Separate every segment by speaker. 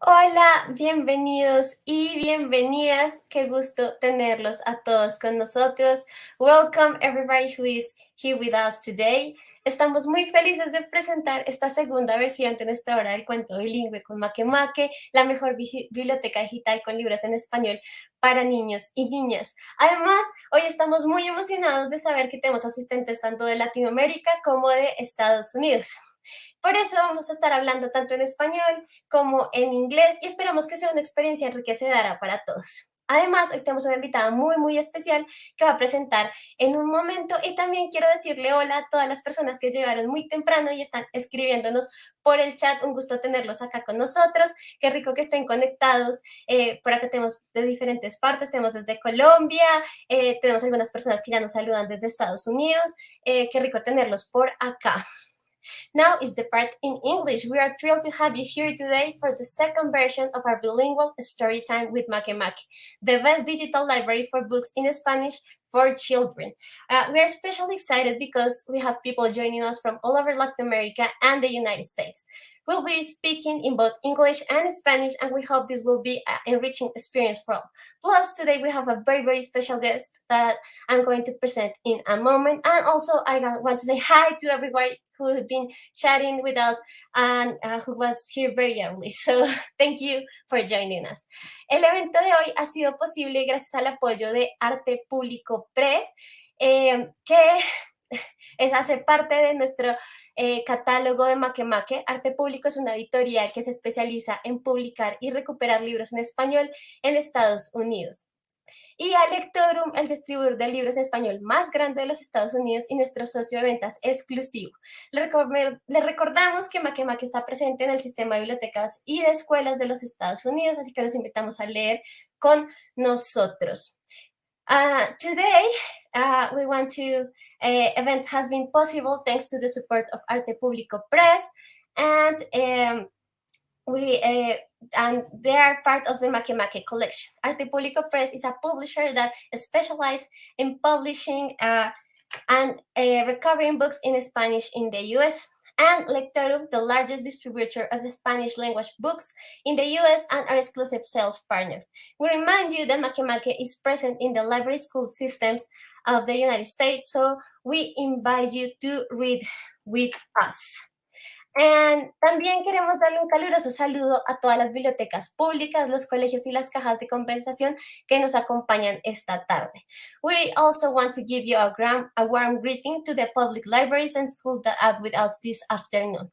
Speaker 1: Hola, bienvenidos y bienvenidas. Qué gusto tenerlos a todos con nosotros. Welcome everybody who is here with us today. Estamos muy felices de presentar esta segunda versión de nuestra Hora del Cuento Bilingüe con Make, la mejor biblioteca digital con libros en español para niños y niñas. Además, hoy estamos muy emocionados de saber que tenemos asistentes tanto de Latinoamérica como de Estados Unidos. Por eso vamos a estar hablando tanto en español como en inglés y esperamos que sea una experiencia enriquecedora para todos. Además, hoy tenemos una invitada muy especial que va a presentar en un momento y también quiero decirle hola a todas las personas que llegaron muy temprano y están escribiéndonos por el chat. Un gusto tenerlos acá con nosotros. Qué rico que estén conectados. Por acá tenemos de diferentes partes, tenemos desde Colombia, tenemos algunas personas que ya nos saludan desde Estados Unidos. Qué rico tenerlos por acá. Now is the part in English. We are thrilled to have you here today for the second version of our bilingual story time with Make, the best digital library for books in Spanish for children. We are especially excited because we have people joining us from all over Latin America and the United States. We'll be speaking in both English and Spanish, and we hope this will be an enriching experience for all. Plus, today we have a very special guest that I'm going to present in a moment. And also, I want to say hi to everybody who has been chatting with us and who was here very early. So, thank you for joining us. El evento de hoy ha sido posible gracias al apoyo de Arte Público Press, que hace parte de nuestro catálogo de Make. Arte Público es una editorial que se especializa en publicar y recuperar libros en español en Estados Unidos. Y a Lectorum, el distribuidor de libros en español más grande de los Estados Unidos y nuestro socio de ventas exclusivo. Le recordamos que Make está presente en el sistema de bibliotecas y de escuelas de los Estados Unidos, así que los invitamos a leer con nosotros. Today, we want to event has been possible thanks to the support of Arte Público Press, and and they are part of the Make collection. Arte Público Press is a publisher that specializes in publishing and recovering books in Spanish in the US, and Lectorum, the largest distributor of Spanish language books in the US and our exclusive sales partner. We remind you that Make is present in the library school systems of the United States, so we invite you to read with us. También queremos darle un caluroso saludo a todas las bibliotecas públicas, los colegios y las cajas de compensación que nos acompañan esta tarde. We also want to give you a warm greeting to the public libraries and schools that are with us this afternoon.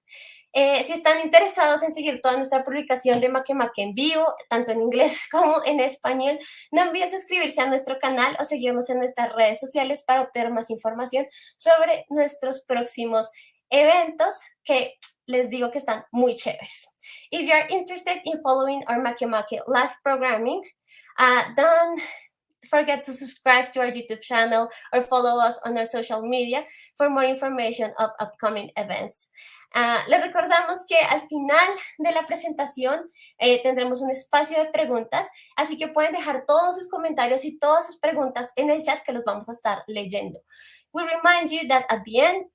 Speaker 1: Si están interesados en seguir toda nuestra publicación de Make en vivo, tanto en inglés como en español, no olviden suscribirse a nuestro canal o seguirnos en nuestras redes sociales para obtener más información sobre nuestros próximos eventos que les digo que están muy chéveres. If you are interested in following our Make live programming, don't forget to subscribe to our YouTube channel or follow us on our social media for more information of upcoming events. Les recordamos que al final de la presentación tendremos un espacio de preguntas, así que pueden dejar todos sus comentarios y todas sus preguntas en el chat que los vamos a estar leyendo. We remind you that at the end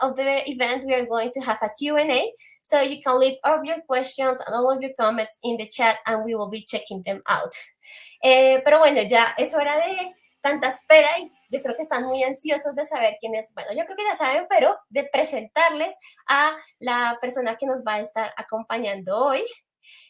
Speaker 1: of the event, we are going to have a Q&A, so you can leave all of your questions and all of your comments in the chat, and we will be checking them out. Pero bueno, ya es hora de tanta espera y yo creo que están muy ansiosos de saber quién es. Bueno, yo creo que ya saben, pero de presentarles a la persona que nos va a estar acompañando hoy.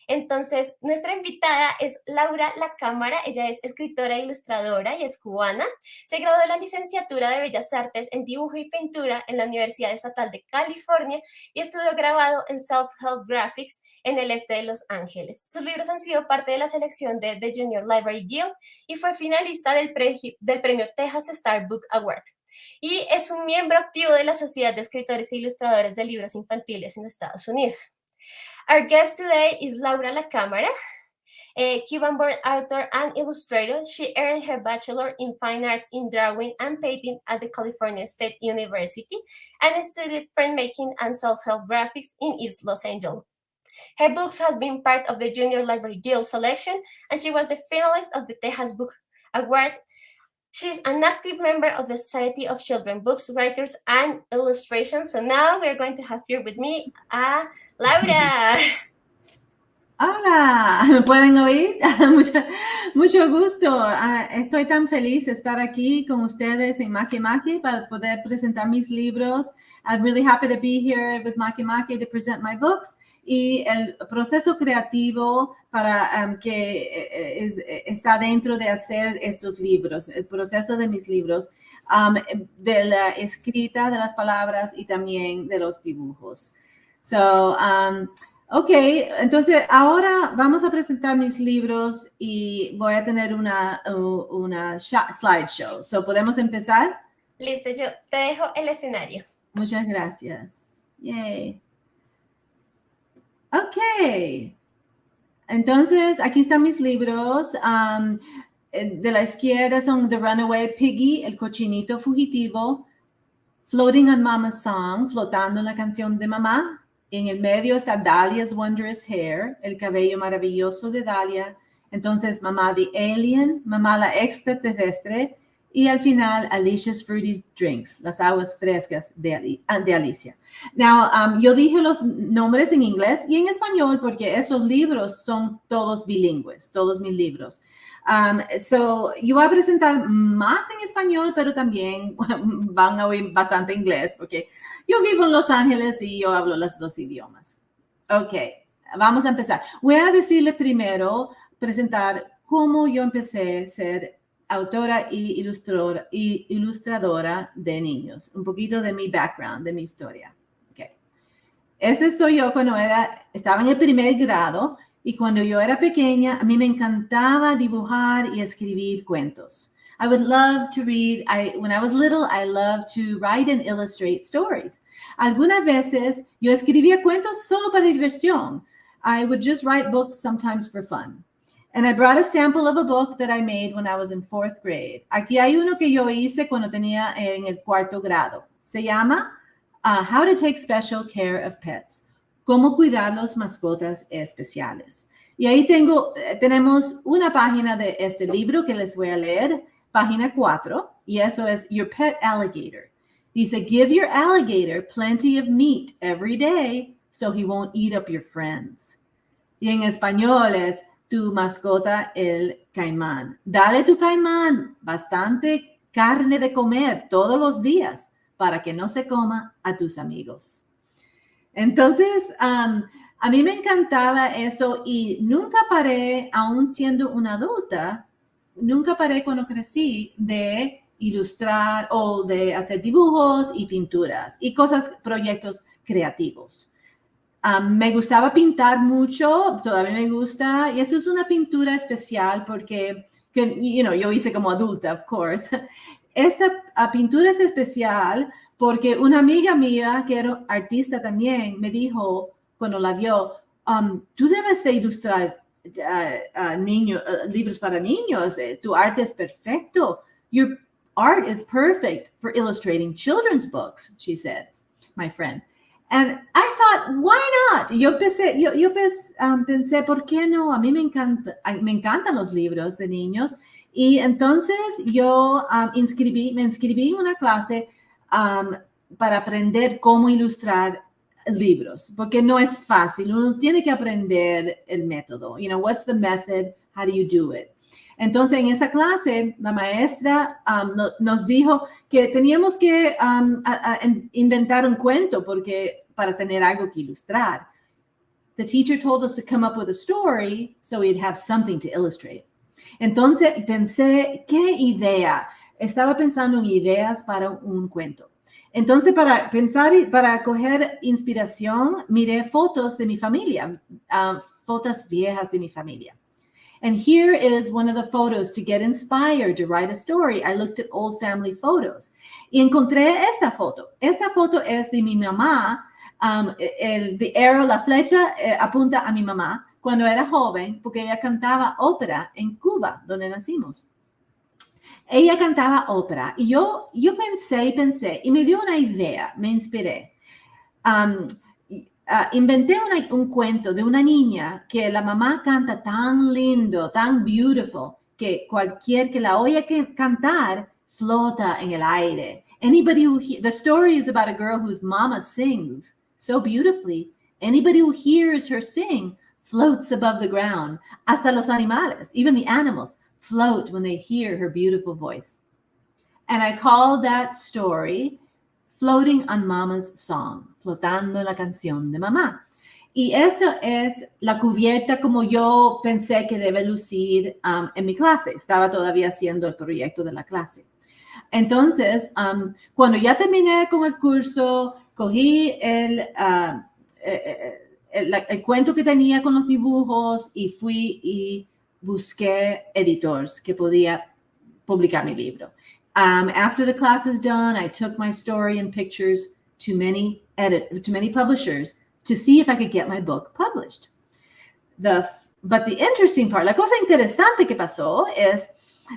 Speaker 1: Entonces, nuestra invitada es Laura Lacámara. Ella es escritora e ilustradora y es cubana. Se graduó de la licenciatura de Bellas Artes en Dibujo y Pintura en la Universidad Estatal de California y estudió grabado en Self-Help Graphics en el este de Los Ángeles. Sus libros han sido parte de la selección de The Junior Library Guild y fue finalista del premio Texas Star Book Award. Y es un miembro activo de la Sociedad de Escritores e Ilustradores de Libros Infantiles en Estados Unidos. Our guest today is Laura Lacámara, a Cuban-born author and illustrator. She earned her Bachelor in Fine Arts in Drawing and Painting at the California State University and studied printmaking and self-help graphics in East Los Angeles. Her books have been part of the Junior Library Guild selection, and she was the finalist of the Texas Book Award. She's an active member of the Society of Children's Books Writers and Illustrations. So now we're going to have here with me Laura.
Speaker 2: Hola, ¿me pueden oír? Mucho gusto. Estoy tan feliz de estar aquí con ustedes en Makemake para poder presentar mis libros. I'm really happy to be here with Makemake to present my books. Y el proceso creativo para está dentro de hacer estos libros, el proceso de mis libros, de la escrita de las palabras y también de los dibujos. Ok, entonces ahora vamos a presentar mis libros y voy a tener una slideshow. ¿Podemos empezar?
Speaker 1: Listo, yo te dejo el escenario.
Speaker 2: Muchas gracias. Yay. Ok. Entonces, aquí están mis libros. De la izquierda son The Runaway Piggy, El Cochinito Fugitivo, Floating on Mama's Song, Flotando en la canción de mamá. En el medio está Dalia's Wondrous Hair, El cabello maravilloso de Dalia. Entonces, Mamá the Alien, Mamá la extraterrestre. Y al final, Alicia's Fruity Drinks, las aguas frescas de Alicia. Now, yo dije los nombres en inglés y en español porque esos libros son todos bilingües, todos mis libros. Yo voy a presentar más en español, pero también van a oír bastante inglés porque yo vivo en Los Ángeles y yo hablo los dos idiomas. Ok, vamos a empezar. Voy a decirle primero, presentar cómo yo empecé a ser autora y ilustradora de niños. Un poquito de mi background, de mi historia. Okay. Ese soy yo cuando estaba en el primer grado. Y cuando yo era pequeña, a mí me encantaba dibujar y escribir cuentos. I would love to read. When I was little, I loved to write and illustrate stories. Algunas veces yo escribía cuentos solo para diversión. I would just write books sometimes for fun. And I brought a sample of a book that I made when I was in 4th grade. Aquí hay uno que yo hice cuando tenía en el 4º grado. Se llama How to Take Special Care of Pets. Cómo cuidar los mascotas especiales. Y ahí tenemos una página de este libro que les voy a leer, página 4, y eso es Your Pet Alligator. Dice, give your alligator plenty of meat every day so he won't eat up your friends. Y en español es, tu mascota el caimán. Dale a tu caimán bastante carne de comer todos los días para que no se coma a tus amigos. Entonces, a mí me encantaba eso y nunca paré, aún siendo una adulta, nunca paré cuando crecí de ilustrar o de hacer dibujos y pinturas y proyectos creativos. Me gustaba pintar mucho, todavía me gusta, y eso es una pintura especial porque, yo hice como adulta, of course. Esta pintura es especial porque una amiga mía, que era artista también, me dijo, cuando la vio, tú debes de ilustrar libros para niños. Tu arte es perfecto. Your art is perfect for illustrating children's books, she said, my friend. And I thought, why not? Yo pensé, ¿por qué no? A mí me encantan los libros de niños. Y entonces yo me inscribí en una clase para aprender cómo ilustrar libros, porque no es fácil. Uno tiene que aprender el método. What's the method? How do you do it? Entonces, en esa clase, la maestra nos dijo que teníamos que inventar un cuento para tener algo que ilustrar. The teacher told us to come up with a story so we'd have something to illustrate. Entonces, pensé, ¿qué idea? Estaba pensando en ideas para un cuento. Entonces, para coger inspiración, miré fotos de mi familia, fotos viejas de mi familia. And here is one of the photos to get inspired to write a story. I looked at old family photos. Y encontré esta foto. Esta foto es de mi mamá. The arrow, la flecha, apunta a mi mamá cuando era joven, porque ella cantaba ópera en Cuba, donde nacimos. Ella cantaba ópera. Y yo pensé, y me dio una idea, me inspiré. Inventé un cuento de una niña que la mamá canta tan lindo, tan beautiful, que cualquier que la oye cantar flota en el aire. The story is about a girl whose mama sings so beautifully. Anybody who hears her sing floats above the ground. Hasta los animales, even the animals, float when they hear her beautiful voice. And I called that story Floating on Mama's Song, flotando la canción de mamá. Y esta es la cubierta como yo pensé que debe lucir en mi clase. Estaba todavía haciendo el proyecto de la clase. Entonces, cuando ya terminé con el curso, cogí el cuento que tenía con los dibujos y fui y busqué editores que podía publicar mi libro. After the class is done, I took my story and pictures to many publishers to see if I could get my book published. But the interesting part, la cosa interesante que pasó es,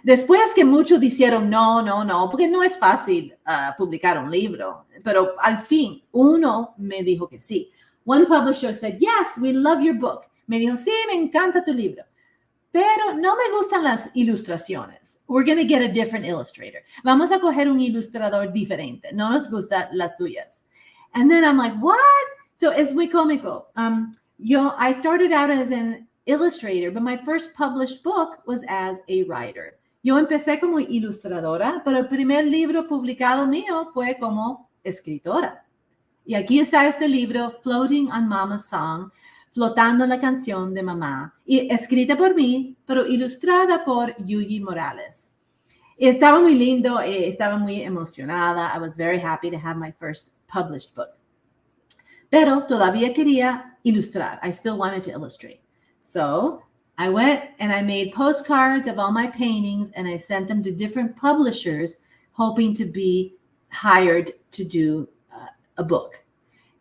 Speaker 2: después que muchos dijeron no, porque no es fácil publicar un libro, pero al fin uno me dijo que sí. One publisher said, yes, we love your book. Me dijo, sí, me encanta tu libro, pero no me gustan las ilustraciones. We're going to get a different illustrator. Vamos a coger un ilustrador diferente. No nos gustan las tuyas. And then I'm like, what? So es muy cómico. I started out as an illustrator, but my first published book was as a writer. Yo empecé como ilustradora, pero el primer libro publicado mío fue como escritora. Y aquí está este libro, Floating on Mama's Song, flotando la canción de mamá, y escrita por mí, pero ilustrada por Yuyi Morales. Y estaba muy lindo, estaba muy emocionada. I was very happy to have my first published book. Pero todavía quería ilustrar. I still wanted to illustrate. So I went and I made postcards of all my paintings and I sent them to different publishers hoping to be hired to do a book.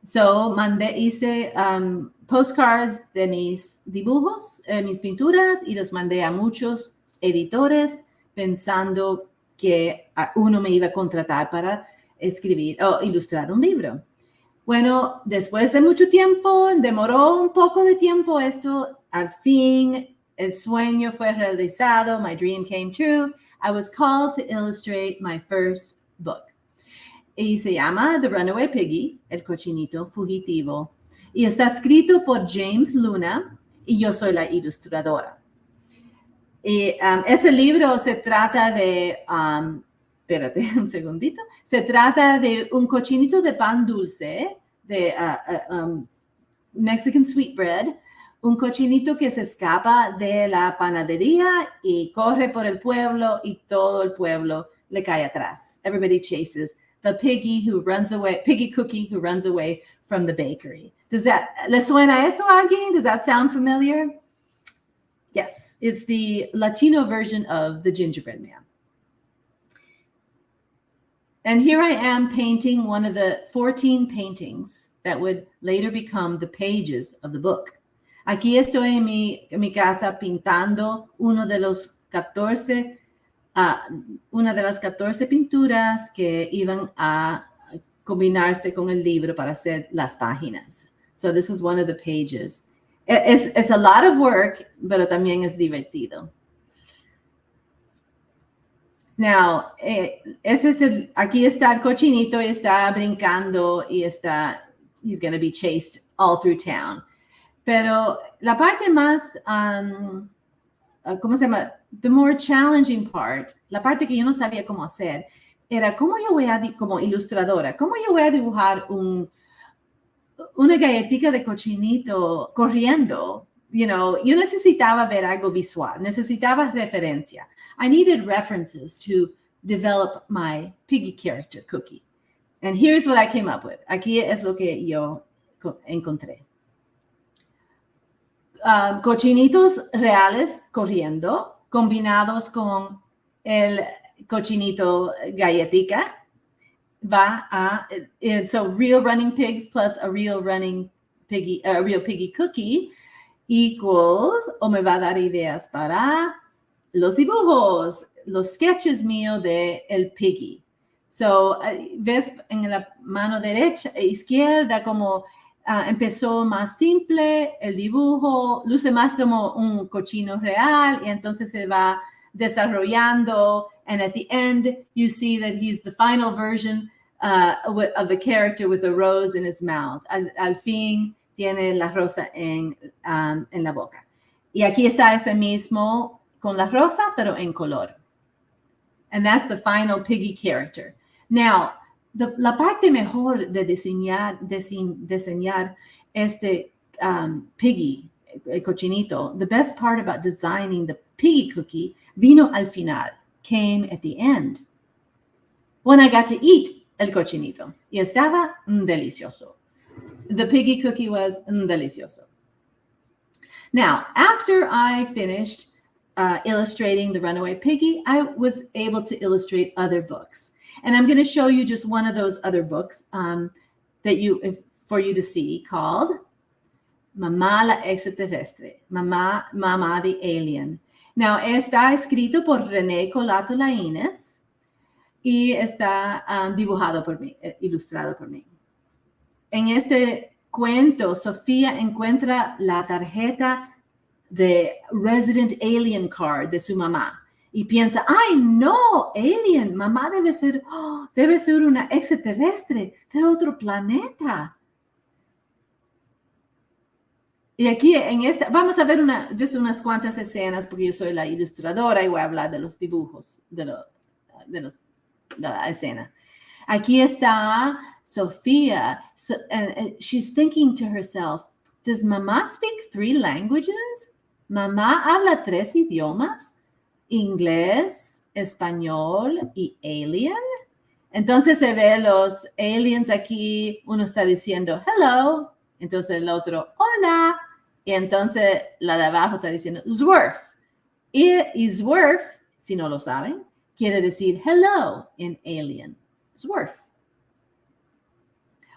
Speaker 2: So hice postcards de mis dibujos, mis pinturas, y los mandé a muchos editores pensando que uno me iba a contratar para escribir o ilustrar un libro. Bueno, después de mucho tiempo, demoró un poco de tiempo esto, al fin el sueño fue realizado, my dream came true. I was called to illustrate my first book. Y se llama The Runaway Piggy, El Cochinito Fugitivo. Y está escrito por James Luna y yo soy la ilustradora. Y este libro se trata de, espérate un segundito, se trata de un cochinito de pan dulce, de Mexican sweetbread, un cochinito que se escapa de la panadería y corre por el pueblo y todo el pueblo le cae atrás. Everybody chases the piggy cookie who runs away from the bakery. ¿Le suena eso a alguien? Does that sound familiar? Yes, it's the Latino version of the gingerbread man. And here I am painting one of the 14 paintings that would later become the pages of the book. Aquí estoy en mi casa pintando una de las 14 pinturas que iban a combinarse con el libro para hacer las páginas. So this is one of the pages. It's a lot of work, pero también es divertido. Now, aquí está el cochinito y está brincando y he's going to be chased all through town. Pero la parte más, ¿cómo se llama? The more challenging part, la parte que yo no sabía cómo hacer, era como ilustradora, cómo yo voy a dibujar una galletita de cochinito corriendo. You know, yo necesitaba ver algo visual, necesitaba referencia. I needed references to develop my piggy character cookie. And here's what I came up with. Aquí es lo que yo encontré. Cochinitos reales corriendo, combinados con el cochinito galletica. So real running pigs plus a real piggy cookie equals, o me va a dar ideas para los dibujos, los sketches míos de el piggy. So, ves en la mano derecha e izquierda como empezó más simple, el dibujo luce más como un cochino real y entonces se va desarrollando, and at the end you see that he's the final version of the character with the rose in his mouth. Al fin tiene la rosa en la boca. Y aquí está ese mismo con la rosa, pero en color. And that's the final piggy character. Now, la parte mejor de diseñar este piggy, el cochinito, the best part about designing the piggy cookie vino al final, came at the end, when I got to eat el cochinito. Y estaba delicioso. The piggy cookie was delicioso. Now, after I finished illustrating the runaway piggy, I was able to illustrate other books. And I'm going to show you just one of those other books for you to see, called Mamá la extraterrestre, Mamá the Alien. Now, está escrito por René Colato Laínez y está dibujado por mí, ilustrado por mí. En este cuento, Sofía encuentra la tarjeta de Resident Alien Card de su mamá y piensa, ¡ay, no! Alien, mamá debe ser una extraterrestre de otro planeta. Y aquí en esta, vamos a ver unas cuantas escenas porque yo soy la ilustradora y voy a hablar de los dibujos, de la escena. Aquí está Sofía. She's thinking to herself, does mamá speak 3 languages? ¿Mamá habla 3 idiomas? Inglés, español y alien. Entonces se ve los aliens aquí. Uno está diciendo hello. Entonces el otro, hola. Y entonces la de abajo está diciendo zwerf. Y zwerf, si no lo saben, quiere decir hello en alien. Zwerf.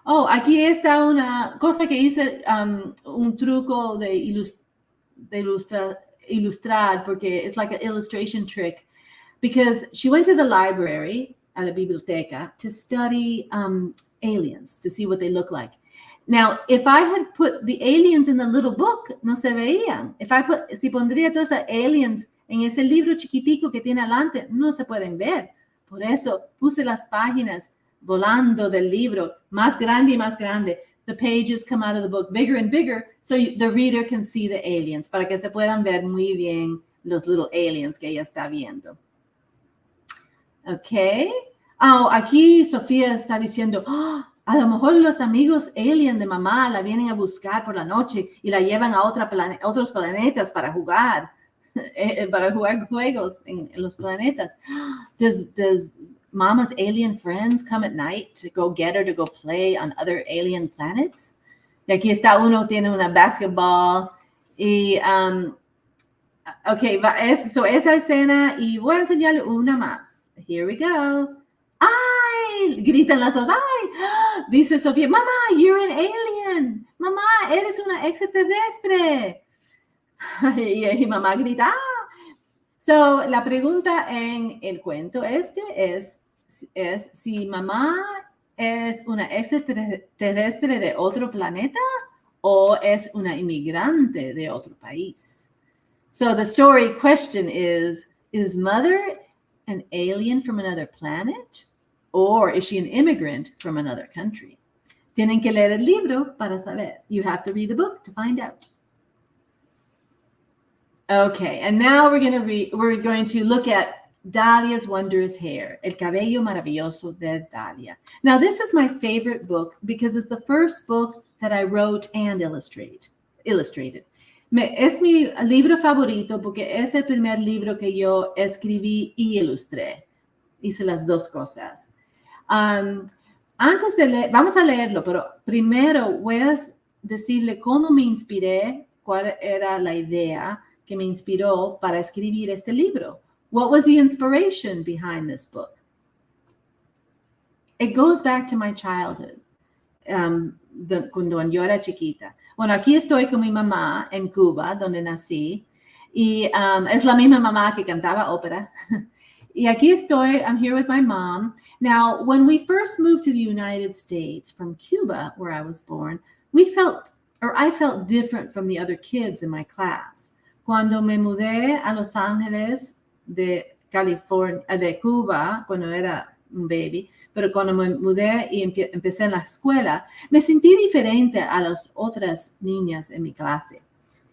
Speaker 2: Oh, aquí está una cosa que hice, un truco de ilustrar, porque it's like an illustration trick. Because she went to the library, a la biblioteca, to study aliens, to see what they look like. Now, if I had put the aliens in the little book, no se veían. Si pondría todos esos aliens en ese libro chiquitico que tiene adelante, no se pueden ver. Por eso puse las páginas volando del libro, más grande y más grande. The pages come out of the book bigger and bigger, so the reader can see the aliens, para que se puedan ver muy bien los little aliens que ella está viendo. Ok. Oh, aquí Sofía está diciendo, a lo mejor los amigos alien de mamá la vienen a buscar por la noche y la llevan a otros planetas para jugar juegos en los planetas. Does Mama's alien friends come at night to go get her to go play on other alien planets? Y aquí está uno, tiene una basketball. Y, esa escena, y voy a enseñarle una más. Here we go. ¡Ay! Gritan las dos. ¡Ay! Dice Sofía, mamá, you're an alien. Mamá, eres una extraterrestre. Y mamá grita, ¡ah! So, la pregunta en el cuento es si mamá es una extraterrestre de otro planeta o es una inmigrante de otro país. So the story question is mother an alien from another planet or is she an immigrant from another country? Tienen que leer el libro para saber. You have to read the book to find out. Okay, and now we're going to look at Dalia's Wondrous Hair, El Cabello Maravilloso de Dalia. Now, this is my favorite book because it's the first book that I wrote and illustrated. Es mi libro favorito porque es el primer libro que yo escribí y ilustré. Hice las dos cosas. Antes de leer, vamos a leerlo, pero primero voy a decirle cómo me inspiré, cuál era la idea que me inspiró para escribir este libro. What was the inspiration behind this book? It goes back to my childhood, cuando yo era chiquita. Bueno, aquí estoy con mi mamá en Cuba, donde nací, y es la misma mamá que cantaba ópera. Y aquí estoy, I'm here with my mom. Now, when we first moved to the United States from Cuba, where I was born, I felt different from the other kids in my class. Cuando me mudé a Los Ángeles de California, de Cuba, cuando era un baby, pero cuando me mudé y empecé en la escuela, me sentí diferente a las otras niñas en mi clase.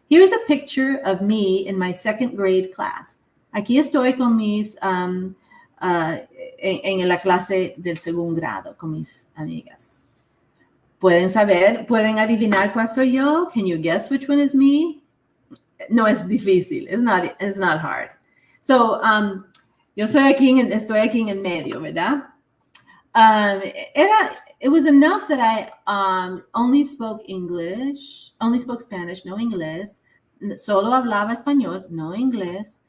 Speaker 2: Here's a picture of me in my second grade class. Aquí estoy con mis, en la clase del segundo grado, con mis amigas. ¿Pueden adivinar cuál soy yo? Can you guess which one is me? No es difícil. It's not hard. So, yo estoy aquí en el medio, ¿verdad? It was enough that I only spoke Spanish, no inglés. Solo hablaba español, no inglés.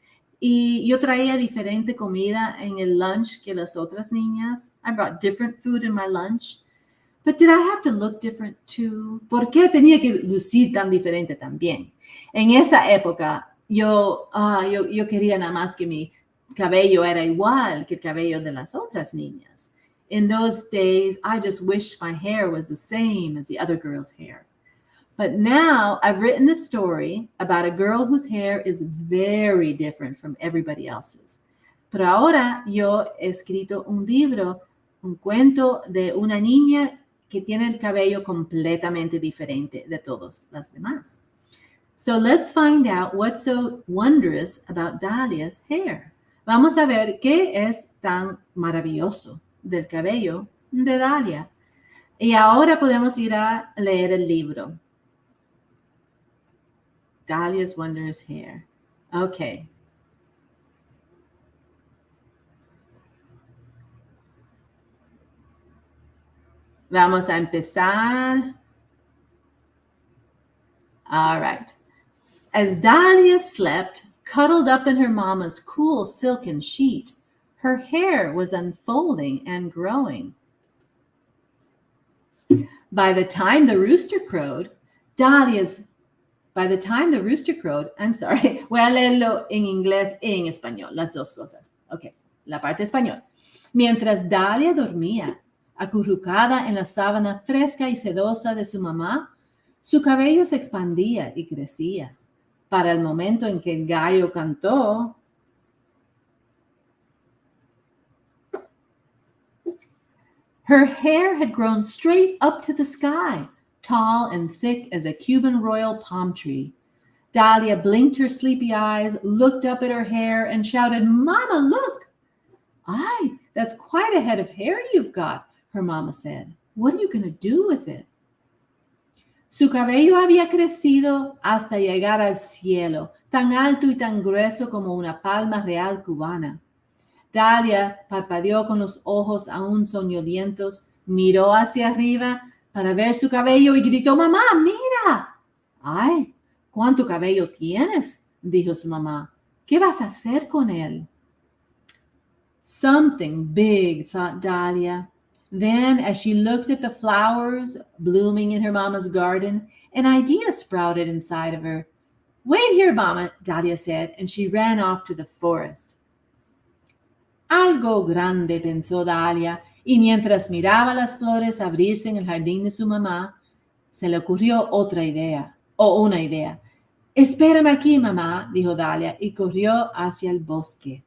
Speaker 2: Y yo traía diferente comida en el lunch que las otras niñas. I brought different food in my lunch. But did I have to look different too? ¿Por qué tenía que lucir tan diferente también? En esa época, yo quería nada más que mi cabello era igual que el cabello de las otras niñas. In those days, I just wished my hair was the same as the other girls' hair. But now I've written a story about a girl whose hair is very different from everybody else's. Pero ahora yo he escrito un libro, un cuento de una niña que tiene el cabello completamente diferente de todos las demás. So let's find out what's so wondrous about Dalia's hair. Vamos a ver qué es tan maravilloso del cabello de Dalia. Y ahora podemos ir a leer el libro. Dalia's Wondrous Hair. Okay. Vamos a empezar. All right. As Dalia slept, cuddled up in her mama's cool silken sheet, her hair was unfolding and growing. By the time the rooster crowed, I'm sorry, voy a leerlo en inglés y en español, las dos cosas. Ok, la parte español. Mientras Dalia dormía, acurrucada en la sábana fresca y sedosa de su mamá, su cabello se expandía y crecía. Para el momento en que el gallo cantó, her hair had grown straight up to the sky, tall and thick as a Cuban royal palm tree. Dalia blinked her sleepy eyes, looked up at her hair, and shouted, "Mama, look!" "Ay, that's quite a head of hair you've got," her mama said. "What are you going to do with it?" Su cabello había crecido hasta llegar al cielo, tan alto y tan grueso como una palma real cubana. Dalia parpadeó con los ojos aún soñolientos, miró hacia arriba para ver su cabello y gritó, "Mamá, mira." "Ay, ¿cuánto cabello tienes?", dijo su mamá. "¿Qué vas a hacer con él?" Something big, thought Dalia. Then, as she looked at the flowers blooming in her mama's garden, an idea sprouted inside of her. "Wait here, Mama," Dalia said, and she ran off to the forest. Algo grande, pensó Dalia, y mientras miraba las flores abrirse en el jardín de su mamá, se le ocurrió una idea. "Espérame aquí, mamá", dijo Dalia, y corrió hacia el bosque.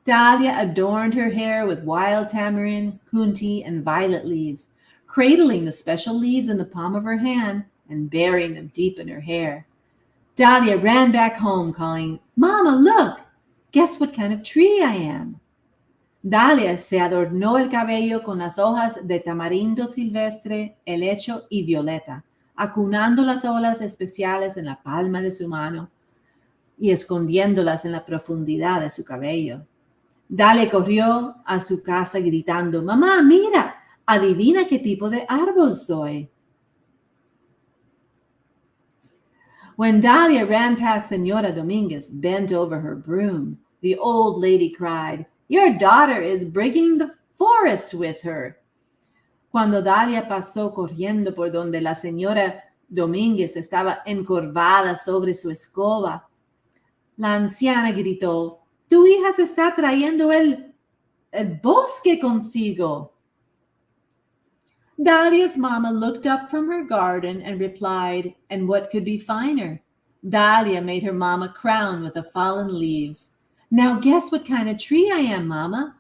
Speaker 2: Dalia adorned her hair with wild tamarind, kunti, and violet leaves, cradling the special leaves in the palm of her hand and burying them deep in her hair. Dalia ran back home calling, "Mama, look! Guess what kind of tree I am?" Dalia se adornó el cabello con las hojas de tamarindo silvestre, helecho y violeta, acunando las olas especiales en la palma de su mano y escondiéndolas en la profundidad de su cabello. Dalia corrió a su casa gritando, "Mamá, mira, adivina qué tipo de árbol soy." When Dalia ran past Señora Dominguez, bent over her broom, the old lady cried, "Your daughter is bringing the forest with her." Cuando Dalia pasó corriendo por donde la señora Domínguez estaba encorvada sobre su escoba, la anciana gritó, "Tu hija se está trayendo el bosque consigo." Dalia's mama looked up from her garden and replied, "And what could be finer?" Dalia made her mama crown with the fallen leaves. Now guess what kind of tree I am, Mama.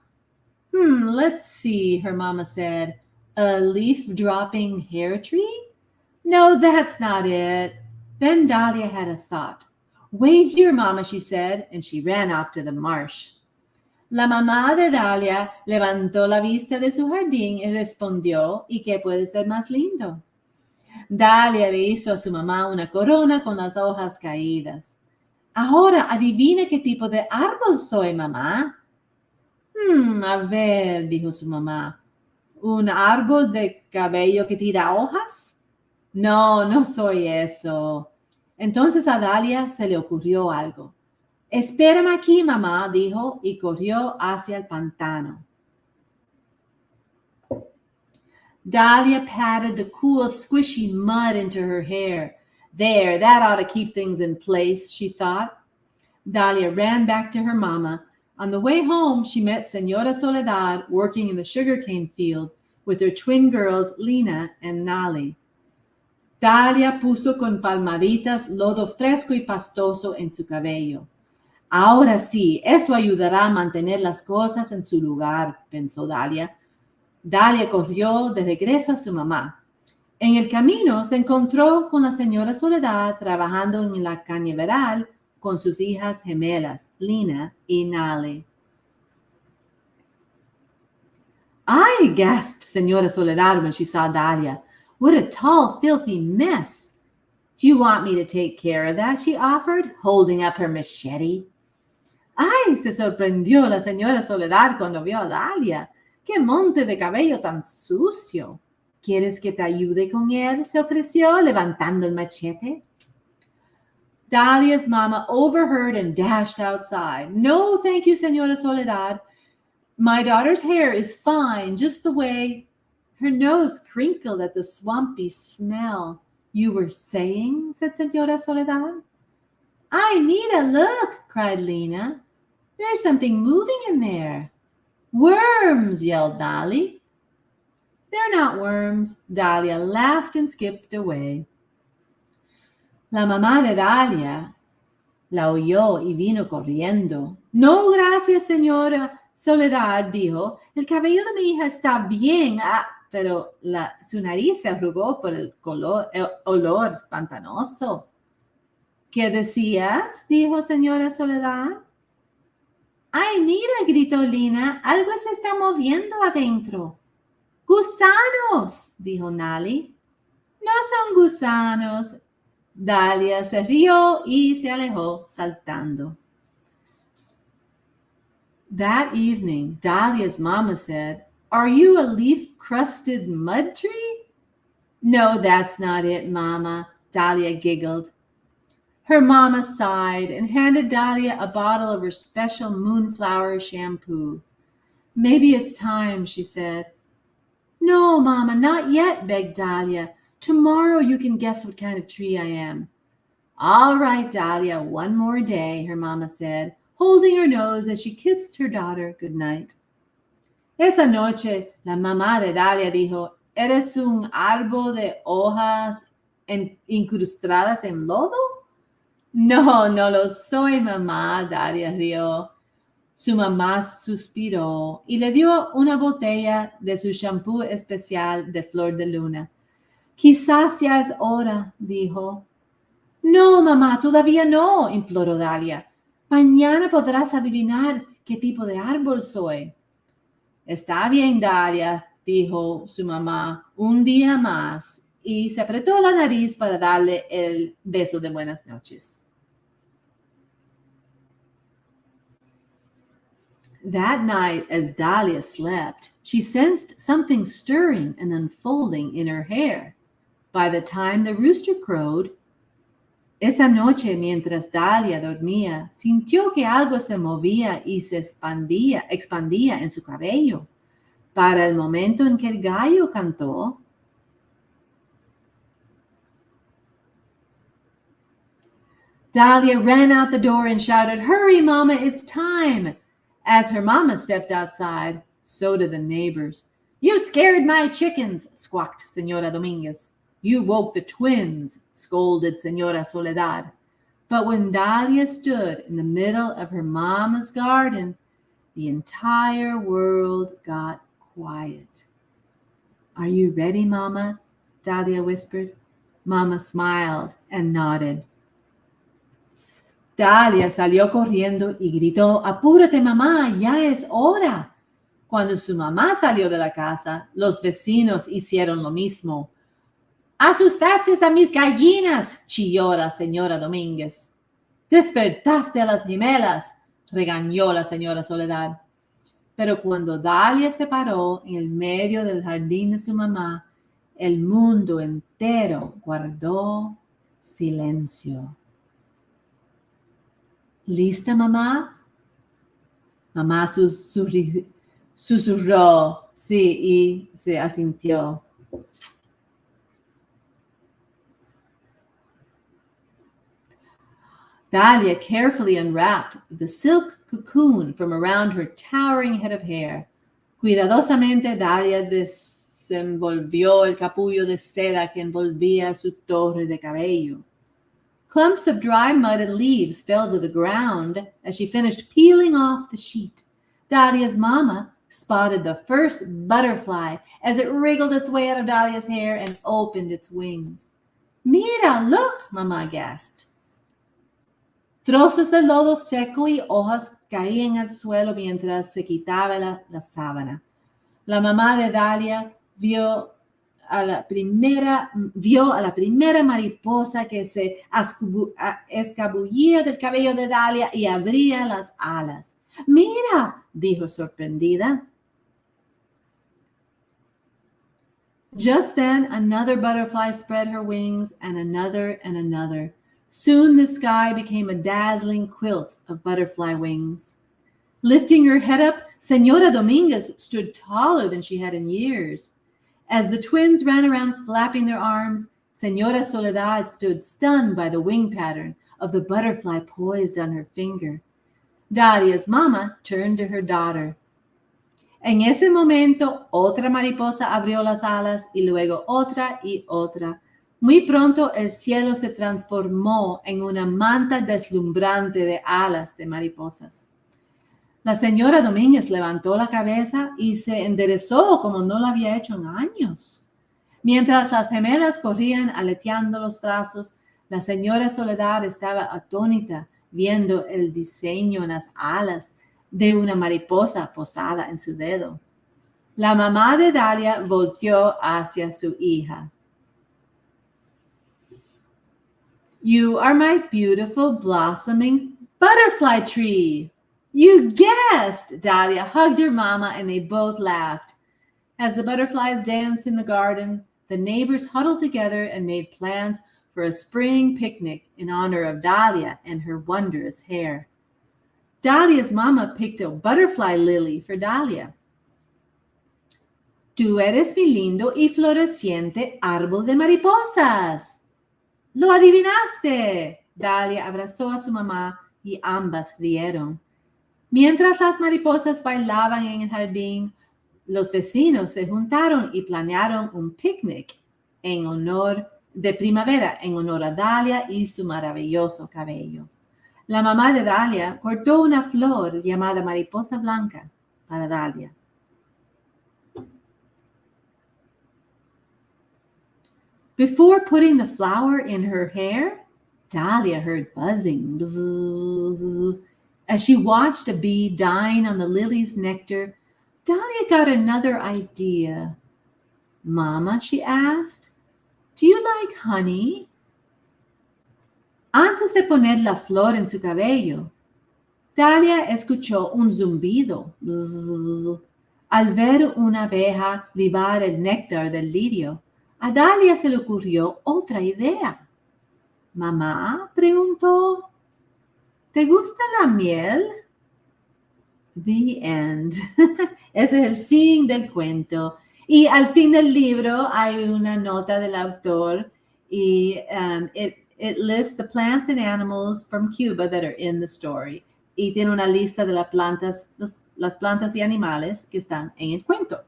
Speaker 2: Let's see, her mama said. A leaf-dropping hair tree? No, that's not it. Then Dalia had a thought. Wait here, Mama, she said, and she ran off to the marsh. La mamá de Dalia levantó la vista de su jardín y respondió, ¿y qué puede ser más lindo? Dalia le hizo a su mamá una corona con las hojas caídas. Ahora, adivina qué tipo de árbol soy, mamá. A ver, dijo su mamá. ¿Un árbol de cabello que tira hojas? No, no soy eso. Entonces a Dalia se le ocurrió algo. Espérame aquí, mamá, dijo, y corrió hacia el pantano. Dalia patted the cool, squishy mud into her hair. There, that ought to keep things in place, she thought. Dalia ran back to her mama. On the way home, she met Señora Soledad working in the sugarcane field with her twin girls, Lina and Nali. Dalia puso con palmaditas lodo fresco y pastoso en su cabello. Ahora sí, eso ayudará a mantener las cosas en su lugar, pensó Dalia. Dalia corrió de regreso a su mamá. En el camino se encontró con la señora Soledad trabajando en la cañaveral con sus hijas gemelas, Lina y Nali. "Ay," gasped Señora Soledad when she saw Dalia. "What a tall, filthy mess. Do you want me to take care of that?" she offered, holding up her machete. ¡Ay!, se sorprendió la señora Soledad cuando vio a Dalia. ¡Qué monte de cabello tan sucio! ¿Quieres que te ayude con él?, se ofreció, levantando el machete. Dalia's mama overheard and dashed outside. "No, thank you, Señora Soledad. My daughter's hair is fine, just the way..." Her nose crinkled at the swampy smell. "You were saying?" said Señora Soledad. "Ay, Nita, look!" cried Lina. "There's something moving in there." "Worms!" yelled Dali. "They're not worms." Dalia laughed and skipped away. La mamá de Dalia la oyó y vino corriendo. "No, gracias, señora Soledad", dijo. "El cabello de mi hija está bien." Pero su nariz se arrugó por el olor pantanoso. "¿Qué decías?", dijo señora Soledad. "Ay, mira", gritó Lina, "algo se está moviendo adentro." "¡Gusanos!", dijo Nali. "No son gusanos." Dalia se rió y se alejó saltando. That evening, Dalia's mama said, "Are you a leaf-crusted mud tree?" "No, that's not it, Mama," Dalia giggled. Her mama sighed and handed Dalia a bottle of her special moonflower shampoo. "Maybe it's time," she said. "No, Mama, not yet," begged Dalia. "Tomorrow you can guess what kind of tree I am." "All right, Dalia, one more day," her mama said, holding her nose as she kissed her daughter goodnight. Esa noche, la mamá de Dalia dijo, "¿Eres un árbol de hojas incrustadas en lodo?" "No, no lo soy, mamá", Dalia rió. Su mamá suspiró y le dio una botella de su shampoo especial de flor de luna. "Quizás ya es hora", dijo. "No, mamá, todavía no", imploró Dalia. "Mañana podrás adivinar qué tipo de árbol soy." "Está bien, Dalia", dijo su mamá, "un día más", y se apretó la nariz para darle el beso de buenas noches. That night, as Dalia slept, she sensed something stirring and unfolding in her hair. By the time the rooster crowed, esa noche, mientras Dalia dormía, sintió que algo se movía y se expandía en su cabello. Para el momento en que el gallo cantó, Dalia ran out the door and shouted, "Hurry, Mama, it's time!" As her mama stepped outside, so did the neighbors. "You scared my chickens," squawked Señora Dominguez. "You woke the twins," scolded Señora Soledad. But when Dalia stood in the middle of her mama's garden, the entire world got quiet. "Are you ready, Mama?" Dalia whispered. Mama smiled and nodded. Dalia salió corriendo y gritó, "Apúrate, mamá, ya es hora." Cuando su mamá salió de la casa, los vecinos hicieron lo mismo. "Asustaste a mis gallinas", chilló la señora Domínguez. "Despertaste a las gemelas", regañó la señora Soledad. Pero cuando Dalia se paró en el medio del jardín de su mamá, el mundo entero guardó silencio. "¿Lista, mamá?" Mamá susurró, sí, y se asintió. Dalia carefully unwrapped the silk cocoon from around her towering head of hair. Cuidadosamente, Dalia desenvolvió el capullo de seda que envolvía su torre de cabello. Clumps of dry mud and leaves fell to the ground as she finished peeling off the sheet. Dalia's mama spotted the first butterfly as it wriggled its way out of Dalia's hair and opened its wings. "Mira, look," Mamá gasped. Trozos de lodo seco y hojas caían al suelo mientras se quitaba la sábana. La mamá de Dalia vio a la primera mariposa que se escabullía del cabello de Dalia y abría las alas. "Mira", dijo sorprendida. Just then, another butterfly spread her wings, and another and another. Soon the sky became a dazzling quilt of butterfly wings. Lifting her head up, Señora Dominguez stood taller than she had in years. As the twins ran around flapping their arms, Señora Soledad stood stunned by the wing pattern of the butterfly poised on her finger. Dalia's mama turned to her daughter. En ese momento, otra mariposa abrió las alas y luego otra y otra. Muy pronto el cielo se transformó en una manta deslumbrante de alas de mariposas. La señora Domínguez levantó la cabeza y se enderezó como no lo había hecho en años. Mientras las gemelas corrían aleteando los brazos, la señora Soledad estaba atónita viendo el diseño en las alas de una mariposa posada en su dedo. La mamá de Dalia volteó hacia su hija. "You are my beautiful blossoming butterfly tree." "You guessed!" Dalia hugged her mama and they both laughed. As the butterflies danced in the garden, the neighbors huddled together and made plans for a spring picnic in honor of Dalia and her wondrous hair. Dalia's mama picked a butterfly lily for Dalia. "Tú eres mi lindo y floreciente árbol de mariposas." "¡Lo adivinaste!" Dalia abrazó a su mamá y ambas rieron. Mientras las mariposas bailaban en el jardín, los vecinos se juntaron y planearon un picnic de primavera en honor a Dalia y su maravilloso cabello. La mamá de Dalia cortó una flor llamada mariposa blanca para Dalia. Before putting the flower in her hair, Dalia heard buzzing bzzz. As she watched a bee dine on the lily's nectar, Dalia got another idea. "Mama," she asked, "do you like honey?" Antes de poner la flor en su cabello, Dalia escuchó un zumbido bzzz. Al ver una abeja libar el néctar del lirio, a Dalia se le ocurrió otra idea. "Mamá", preguntó, "¿te gusta la miel?" The end. Ese es el fin del cuento. Y al fin del libro hay una nota del autor y it lists the plants and animals from Cuba that are in the story. Y tiene una lista de las plantas y animales que están en el cuento.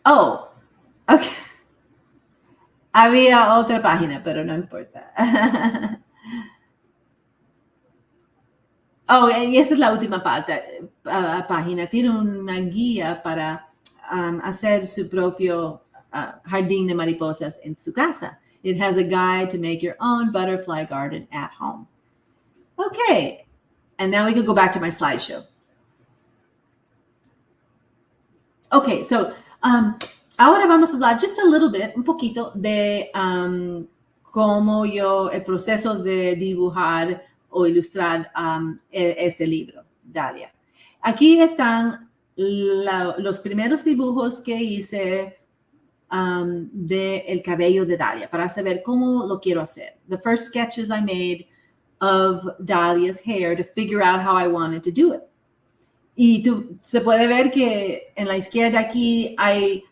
Speaker 2: Oh, okay. Había otra página, pero no importa. Oh, y esa es la última página. Tiene una guía para hacer su propio jardín de mariposas en su casa. It has a guide to make your own butterfly garden at home. Okay, and now we can go back to my slideshow. Okay, so ahora vamos a hablar just a little bit, un poquito de cómo el proceso de dibujar o ilustrar este libro, Dalia. Aquí están los primeros dibujos que hice del cabello de Dalia para saber cómo lo quiero hacer. The first sketches I made of Dalia's hair to figure out how I wanted to do it. Y se puede ver que en la izquierda aquí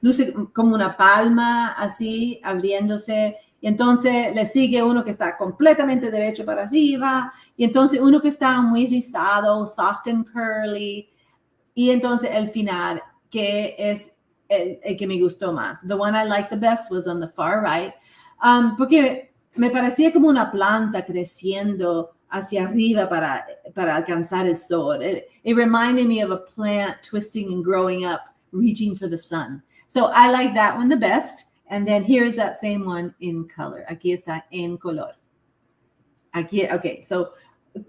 Speaker 2: luce como una palma así abriéndose. Y entonces le sigue uno que está completamente derecho para arriba. Y entonces uno que está muy rizado, soft and curly. Y entonces el final, que es el que me gustó más. The one I liked the best was on the far right. Porque me parecía como una planta creciendo hacia arriba para alcanzar el sol. It reminded me of a plant twisting and growing up, reaching for the sun. So I like that one the best. And then here's that same one in color. Aquí está en color. Aquí, okay, so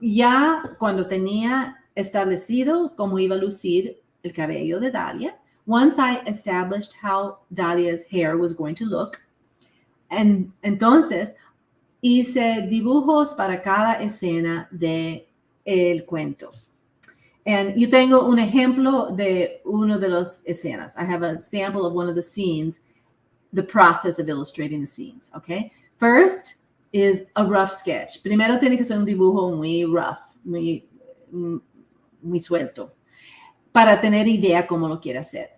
Speaker 2: ya cuando tenía establecido cómo iba a lucir el cabello de Dalia, once I established how Dalia's hair was going to look, and entonces hice dibujos para cada escena de el cuento. And yo tengo un ejemplo de uno de las escenas. I have a sample of one of the scenes, the process of illustrating the scenes, okay? First is a rough sketch. Primero tiene que ser un dibujo muy rough, muy suelto, para tener idea cómo lo quiere hacer.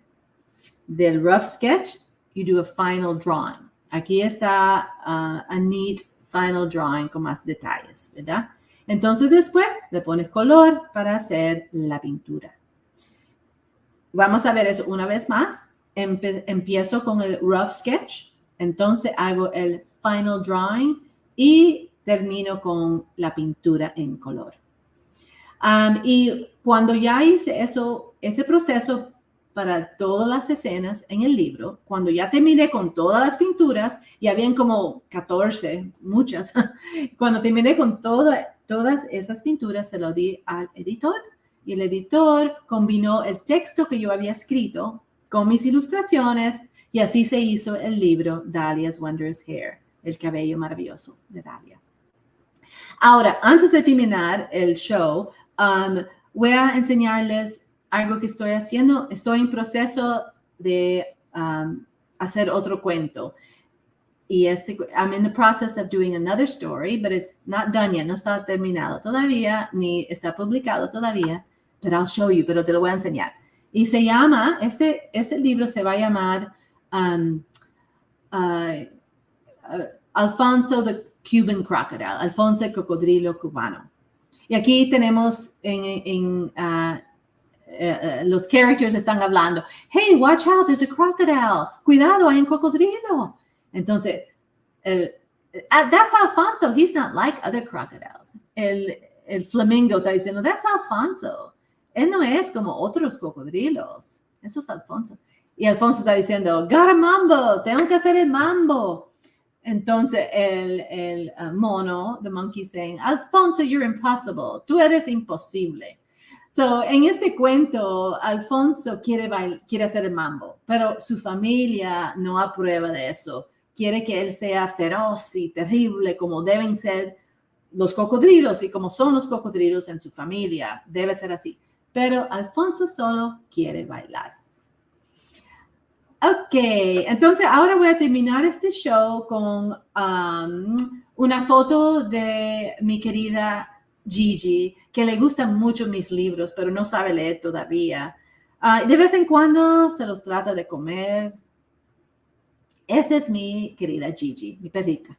Speaker 2: Del rough sketch, you do a final drawing. Aquí está a neat final drawing con más detalles, ¿verdad? Entonces después le pones color para hacer la pintura. Vamos a ver eso una vez más. Empiezo con el rough sketch, entonces hago el final drawing y termino con la pintura en color. Y cuando ya hice ese proceso para todas las escenas en el libro, cuando ya terminé con todas las pinturas, y habían como 14, muchas, cuando terminé con todas esas pinturas, se lo di al editor, y el editor combinó el texto que yo había escrito con mis ilustraciones, y así se hizo el libro Dalia's Wondrous Hair, el cabello maravilloso de Dalia. Ahora, antes de terminar el show, voy a enseñarles algo que estoy haciendo. Estoy en proceso de hacer otro cuento. Y I'm in the process of doing another story, but it's not done yet. No está terminado todavía, ni está publicado todavía, but I'll show you, pero te lo voy a enseñar. Y se llama, este libro se va a llamar Alfonso the Cuban Crocodile, Alfonso el cocodrilo cubano. Y aquí tenemos los characters están hablando. Hey, watch out, there's a crocodile. Cuidado, hay un cocodrilo. Entonces, that's Alfonso. He's not like other crocodiles. El flamingo está diciendo, that's Alfonso. Él no es como otros cocodrilos. Eso es Alfonso. Y Alfonso está diciendo, got a mambo. Tengo que hacer el mambo. Entonces, el mono, the monkey saying, Alfonso, you're impossible. Tú eres imposible. So, en este cuento, Alfonso quiere hacer el mambo, pero su familia no aprueba de eso. Quiere que él sea feroz y terrible como deben ser los cocodrilos y como son los cocodrilos en su familia. Debe ser así. Pero Alfonso solo quiere bailar. Ok, entonces ahora voy a terminar este show con una foto de mi querida Gigi, que le gustan mucho mis libros, pero no sabe leer todavía. De vez en cuando se los trata de comer. Esa es mi querida Gigi, mi perrita.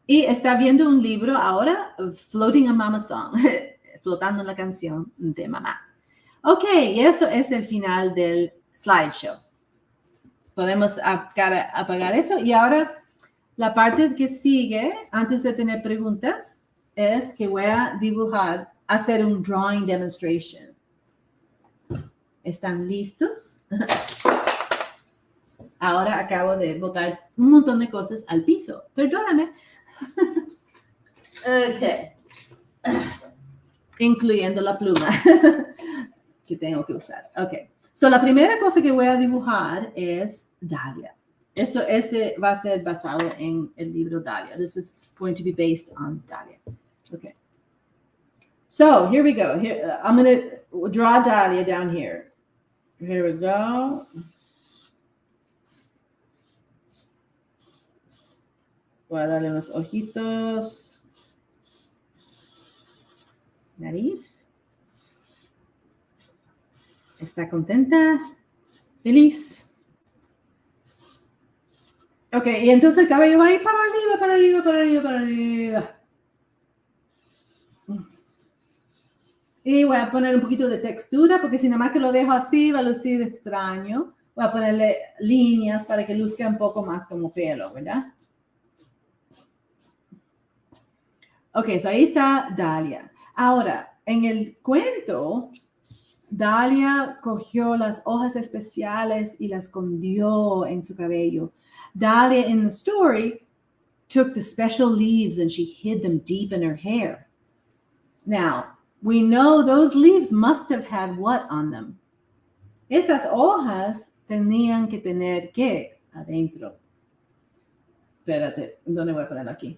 Speaker 2: Y está viendo un libro ahora, Floating a Mama Song, flotando en la canción de mamá. Ok, y eso es el final del slideshow. Podemos apagar eso y ahora La parte que sigue, antes de tener preguntas, es que voy a dibujar, hacer un drawing demonstration. ¿Están listos? Ahora acabo de botar un montón de cosas al piso. Perdóname. Ok. Incluyendo la pluma que tengo que usar. Ok. So, la primera cosa que voy a dibujar es Dalia. Este va a ser basado en el libro Dalia. This is going to be based on Dalia. Okay. So, here we go. Here, I'm going to draw Dalia down here. Here we go. Voy a darle unos ojitos. Nariz. ¿Está contenta? ¿Feliz? Ok, y entonces el cabello va a ir para arriba, para arriba, para arriba, para arriba. Y voy a poner un poquito de textura, porque si nada más que lo dejo así va a lucir extraño. Voy a ponerle líneas para que luzca un poco más como pelo, ¿verdad? Ok, so ahí está Dalia. Ahora, en el cuento, Dalia cogió las hojas especiales y las escondió en su cabello. Dalia, in the story, took the special leaves and she hid them deep in her hair. Now, we know those leaves must have had what on them? Esas hojas tenían que tener ¿qué? Adentro. Espérate, ¿dónde voy a ponerlo aquí?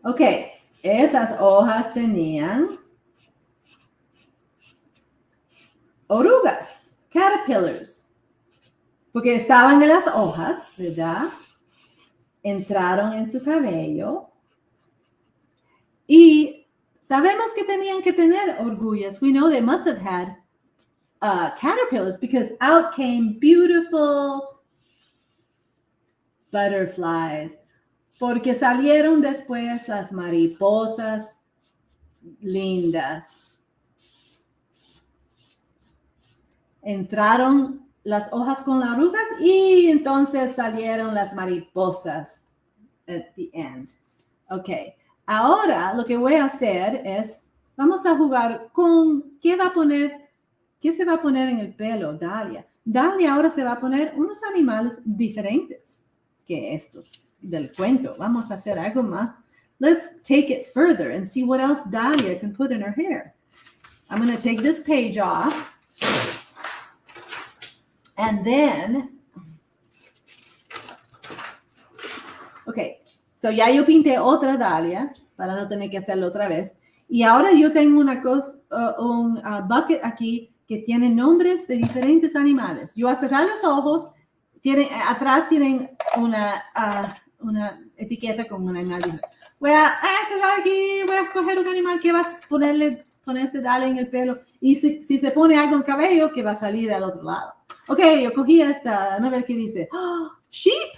Speaker 2: Ok, esas hojas tenían orugas, caterpillars, porque estaban en las hojas, ¿verdad? Entraron en su cabello y sabemos que tenían que tener orgullas. We know they must have had caterpillars because out came beautiful butterflies, porque salieron después las mariposas lindas. Entraron las hojas con las arrugas y entonces salieron las mariposas at the end. Ok, ahora lo que voy a hacer es, vamos a jugar con, ¿qué se va a poner en el pelo, Dalia? Dalia ahora se va a poner unos animales diferentes que estos del cuento. Vamos a hacer algo más. Let's take it further and see what else Dalia can put in her hair. I'm going to take this page off. And then, ok, so ya yo pinté otra Dalia para no tener que hacerlo otra vez. Y ahora yo tengo una cosa, un bucket aquí que tiene nombres de diferentes animales. Yo voy a cerrar los ojos, atrás tienen una etiqueta con un animal diferente. Voy a cerrar aquí, voy a escoger un animal que vas a ponerse Dalia en el pelo. Y si se pone algo en el cabello, que va a salir al otro lado. Ok, yo cogí esta, déjame ver qué dice. Oh, sheep,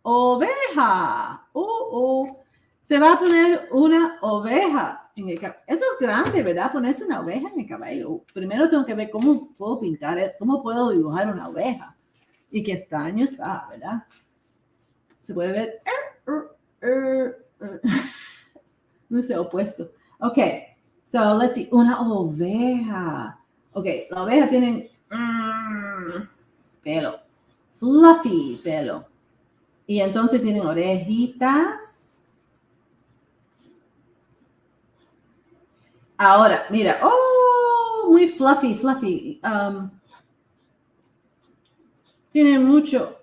Speaker 2: oveja. Se va a poner una oveja en el cabello. Eso es grande, ¿verdad? Ponerse una oveja en el cabello. Primero tengo que ver cómo puedo pintar eso, cómo puedo dibujar una oveja. Y qué extraño está, ¿verdad? Se puede ver. No sé, opuesto. Ok, so let's see. Una oveja. Ok, la oveja tiene pelo, fluffy pelo. Y entonces tienen orejitas. Ahora, mira, muy fluffy. Tiene mucho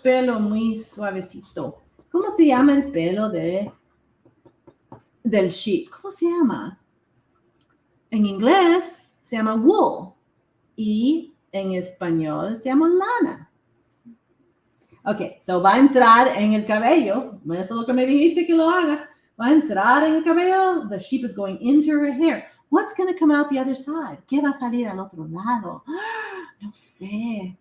Speaker 2: pelo muy suavecito. ¿Cómo se llama el pelo del sheep? ¿Cómo se llama? En inglés se llama wool y en español se llama lana. Ok, so va a entrar en el cabello. Eso es lo que me dijiste que lo haga. Va a entrar en el cabello. The sheep is going into her hair. What's going to come out the other side? ¿Qué va a salir al otro lado? No sé.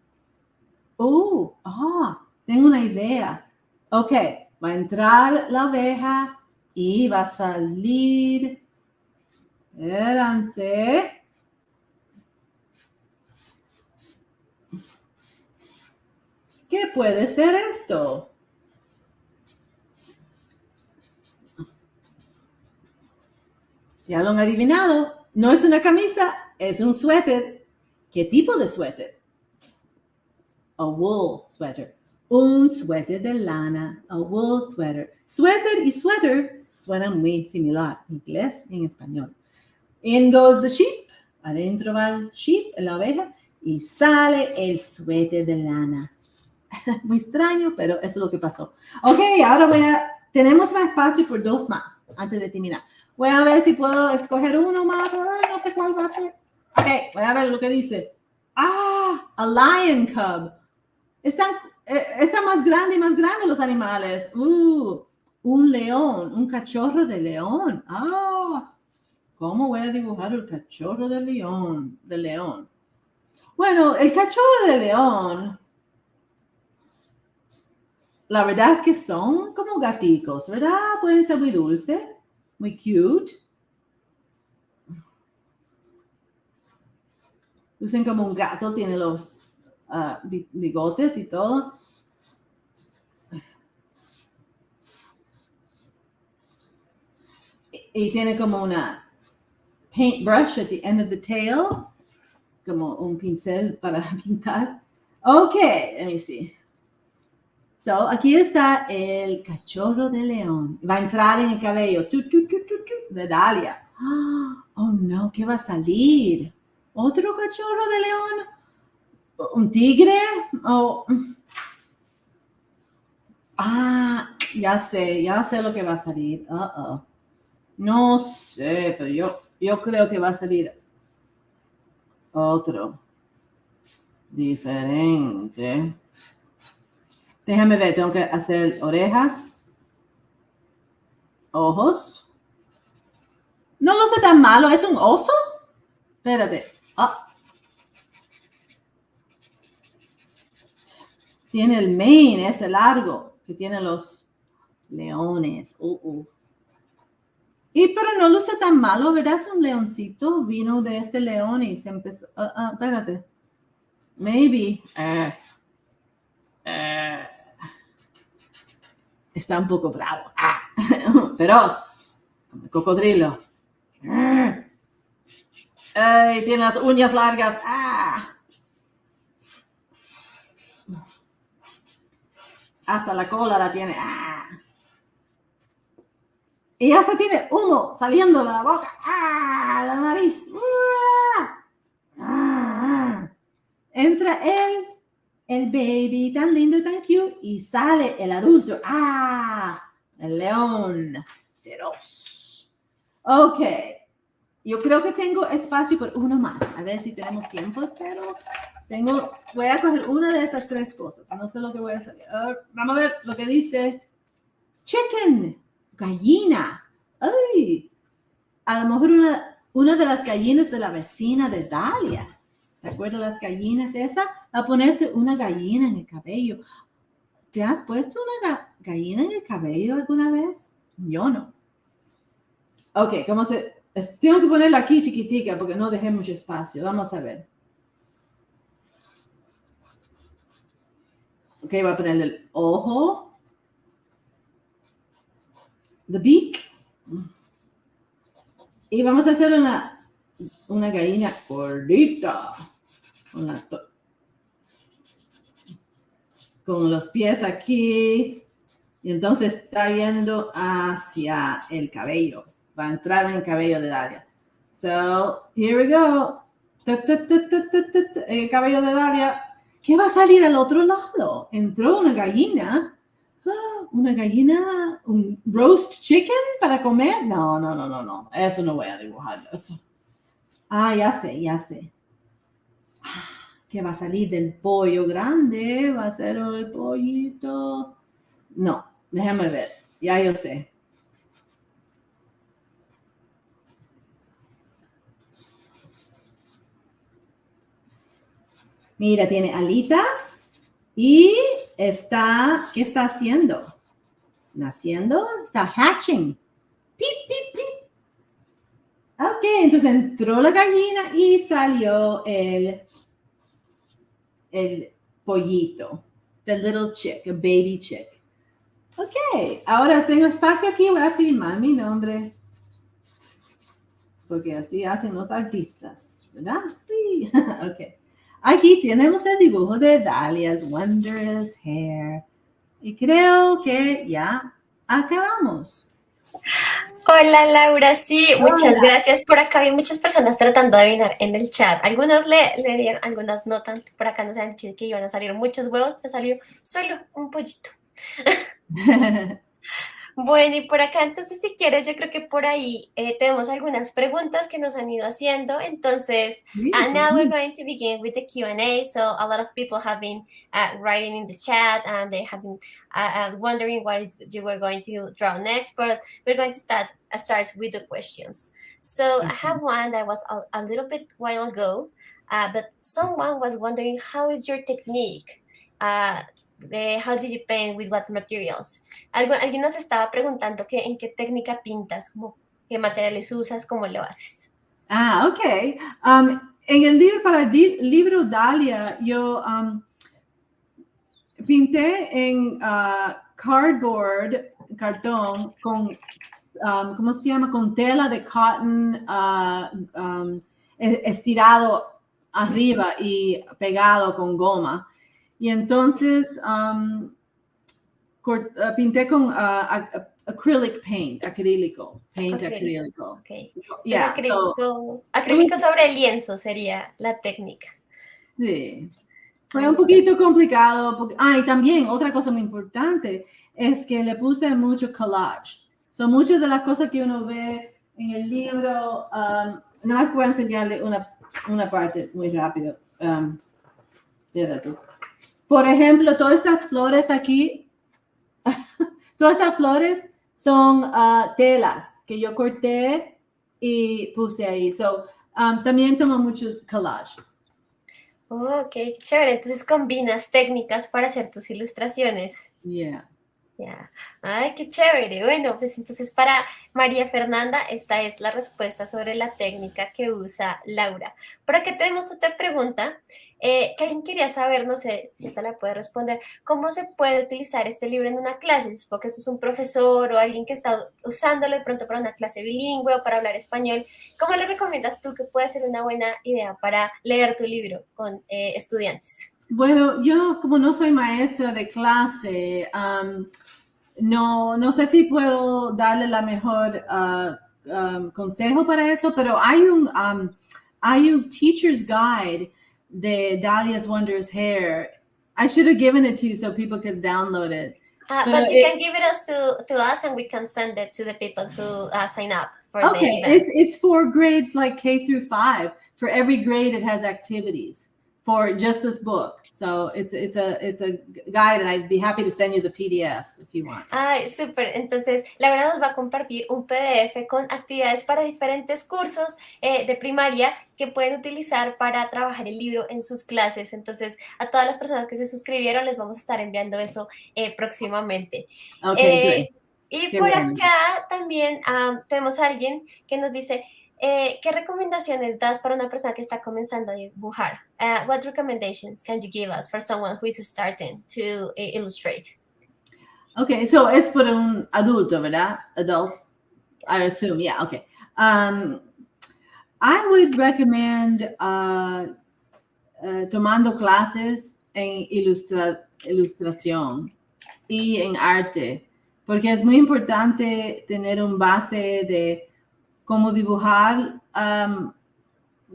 Speaker 2: Tengo una idea. Ok, va a entrar la oveja y va a salir. Espérense. puede ser esto? Ya lo han adivinado. No es una camisa, es un suéter. ¿Qué tipo de suéter? A wool sweater. Un suéter de lana. A wool sweater. Suéter y suéter suenan muy similar en inglés y en español. In goes the sheep. Adentro va el sheep, la oveja, y sale el suéter de lana. Muy extraño, pero eso es lo que pasó. Ok, ahora tenemos más espacio por 2 más antes de terminar. Voy a ver si puedo escoger uno más. No sé cuál va a ser. Ok, voy a ver lo que dice. A lion cub. Están más grandes los animales. Un león, un cachorro de león. ¿Cómo voy a dibujar el cachorro de león? Bueno, el cachorro de león, la verdad es que son como gaticos, ¿verdad? Pueden ser muy dulces, muy cute. Lucen como un gato, tiene los bigotes y todo. Y tiene como una paintbrush at the end of the tail, como un pincel para pintar. Ok, let me see. So, aquí está el cachorro de león. Va a entrar en el cabello de Dalia. Oh, no, ¿qué va a salir? ¿Otro cachorro de león? ¿Un tigre? Ya sé lo que va a salir. No sé, pero yo creo que va a salir otro diferente. Déjame ver, tengo que hacer orejas, ojos. No lo sé tan malo, ¿es un oso? Espérate. Tiene el mane, ese largo, que tienen los leones. Pero no luce tan malo, ¿verdad? Es un leoncito. Vino de este león y se empezó. Espérate. Maybe. Está un poco bravo. Feroz. Como el cocodrilo. Tiene las uñas largas. Hasta la cola la tiene. Y hasta tiene humo saliendo de la boca. La nariz. Entra el baby tan lindo y tan cute y sale el adulto. El león feroz. Ok. Yo creo que tengo espacio por uno más. A ver si tenemos tiempo, espero. Voy a coger una de esas 3 cosas. No sé lo que voy a hacer. Vamos a ver lo que dice. Chicken. Gallina. A lo mejor una de las gallinas de la vecina de Dalia. ¿Te acuerdas de las gallinas esa? A ponerse una gallina en el cabello. ¿Te has puesto una gallina en el cabello alguna vez? Yo no. Ok, tengo que ponerla aquí chiquitica porque no dejé mucho espacio. Vamos a ver. Ok, voy a ponerle el ojo. The beak. Y vamos a hacer una gallina gordita. Con los pies aquí. Y entonces está yendo hacia el cabello. Va a entrar en el cabello de Dalia. So, here we go. El cabello de Dalia. ¿Qué va a salir al otro lado? Entró una gallina. ¿Una gallina? ¿Un roast chicken para comer? No. Eso no voy a dibujarlo. Eso. Ya sé. ¿Qué va a salir del pollo grande? ¿Va a ser el pollito? No, déjame ver. Ya yo sé. Mira, tiene alitas y ¿qué está haciendo? Naciendo, está hatching. Pip, pip, pip. Ok, entonces entró la gallina y salió el pollito. the little chick, a baby chick. Ok, ahora tengo espacio aquí, voy a firmar mi nombre. Porque así hacen los artistas, ¿verdad? Sí. Ok. Aquí tenemos el dibujo de Dalia's Wondrous hair. Y creo que ya acabamos.
Speaker 1: Hola Laura, sí, muchas
Speaker 2: Hola.
Speaker 1: gracias. Por acá vi muchas personas tratando de adivinar en el chat. Algunas le dieron, algunas no tanto. Por acá nos han dicho que iban a salir muchos huevos, me salió solo un pollito. Bueno, y por acá, entonces, si quieres, yo creo que por ahí tenemos algunas preguntas que nos han ido haciendo. Entonces, now we're going to begin with the Q&A. So a lot of people have been writing in the chat and they have been wondering what you were going to draw next. But we're going to start with the questions. So I have one that was a little bit while ago, but someone was wondering, how is your technique? How do you paint, with what materials? Alguien nos estaba preguntando que en qué técnica pintas, como qué materiales usas, cómo lo haces.
Speaker 2: Ok. En el libro, para el libro Dalia, yo pinté en cardboard, cartón, con, ¿cómo se llama? Con tela de cotton estirado arriba y pegado con goma. Y entonces pinté con acrylic paint, acrílico.
Speaker 1: Okay. Yeah, acrílico sobre el lienzo sería la técnica.
Speaker 2: Sí. Fue un poquito complicado. Porque, y también otra cosa muy importante es que le puse mucho collage. Son muchas de las cosas que uno ve en el libro. Nada más voy a enseñarle una parte muy rápido. Espérate. Por ejemplo, todas estas flores aquí, todas estas flores son telas que yo corté y puse ahí. So, también tomo muchos collage.
Speaker 1: Ok, qué chévere. Entonces combinas técnicas para hacer tus ilustraciones.
Speaker 2: Yeah.
Speaker 1: Ay, qué chévere. Bueno, pues entonces para María Fernanda, esta es la respuesta sobre la técnica que usa Laura. Por acá tenemos otra pregunta que alguien quería saber, no sé si esta la puede responder, ¿cómo se puede utilizar este libro en una clase? Supongo que esto es un profesor o alguien que está usándolo de pronto para una clase bilingüe o para hablar español. ¿Cómo le recomiendas tú que puede ser una buena idea para leer tu libro con estudiantes?
Speaker 2: Bueno, yo como no soy maestra de clase, no sé si puedo darle la mejor consejo para eso, pero hay un teacher's guide de Dalia's Wondrous hair. I should have given it to you so people could download it.
Speaker 1: But you can give it to us and we can send it to the people who sign up for the event.
Speaker 2: It's for grades like K through 5. For every grade, it has activities for just this book. So it's a guide, and I'd be happy to send you the PDF if you want.
Speaker 1: Ay, súper. Entonces, Laura nos va a compartir un PDF con actividades para diferentes cursos de primaria que pueden utilizar para trabajar el libro en sus clases. Entonces, a todas las personas que se suscribieron les vamos a estar enviando eso próximamente.
Speaker 2: Okay,
Speaker 1: y por acá también tenemos a alguien que nos dice, ¿qué recomendaciones das para una persona que está comenzando a dibujar? What recommendations can you give us for someone who is starting to illustrate?
Speaker 2: Okay, so es para un adulto, ¿verdad? Adult, I assume, yeah, okay. I would recommend tomando clases en ilustración y en arte, porque es muy importante tener un base de cómo dibujar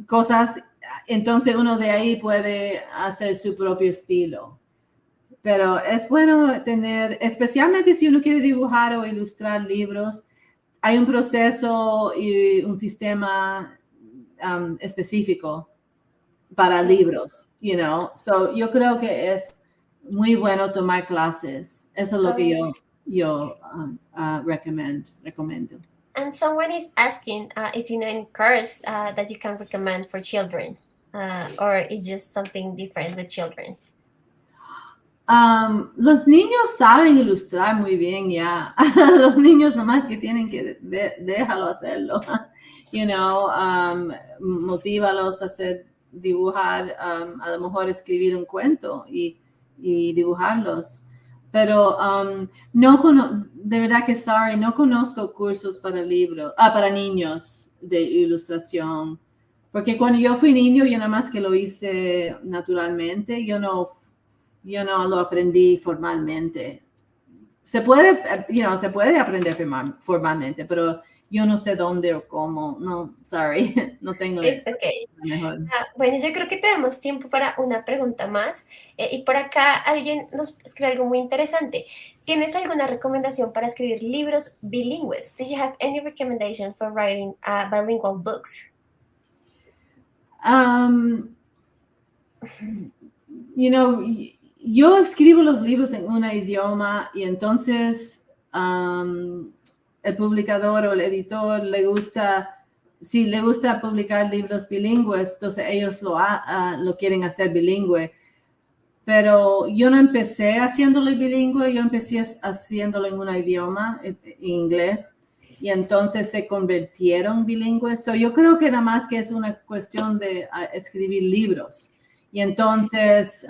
Speaker 2: cosas, entonces uno de ahí puede hacer su propio estilo. Pero es bueno tener, especialmente si uno quiere dibujar o ilustrar libros, hay un proceso y un sistema específico para libros, you know. So yo creo que es muy bueno tomar clases. Eso es lo que yo recomiendo.
Speaker 1: And someone is asking if you know any course that you can recommend for children, or is just something different with children?
Speaker 2: Los niños saben ilustrar muy bien ya. Los niños nomás que tienen que déjalo hacerlo. You know, motívalos a hacer dibujar, a lo mejor escribir un cuento y y dibujarlos. Pero de verdad que no conozco cursos para niños de ilustración. Porque cuando yo fui niño, yo nada más que lo hice naturalmente, yo no lo aprendí formalmente. Se puede aprender formalmente, pero yo no sé dónde o cómo. No, sorry, no tengo
Speaker 1: It's okay.
Speaker 2: mejor.
Speaker 1: Bueno, yo creo que tenemos tiempo para una pregunta más. Y por acá alguien nos escribe algo muy interesante. ¿Tienes alguna recomendación para escribir libros bilingües? Do you have any recommendation for writing bilingual books?
Speaker 2: Yo escribo los libros en un idioma y entonces el publicador o el editor si le gusta publicar libros bilingües, entonces ellos lo quieren hacer bilingüe. Pero yo no empecé haciéndolo bilingüe, yo empecé haciéndolo en un idioma, en inglés, y entonces se convirtieron bilingües. Yo creo que nada más que es una cuestión de escribir libros. Y entonces,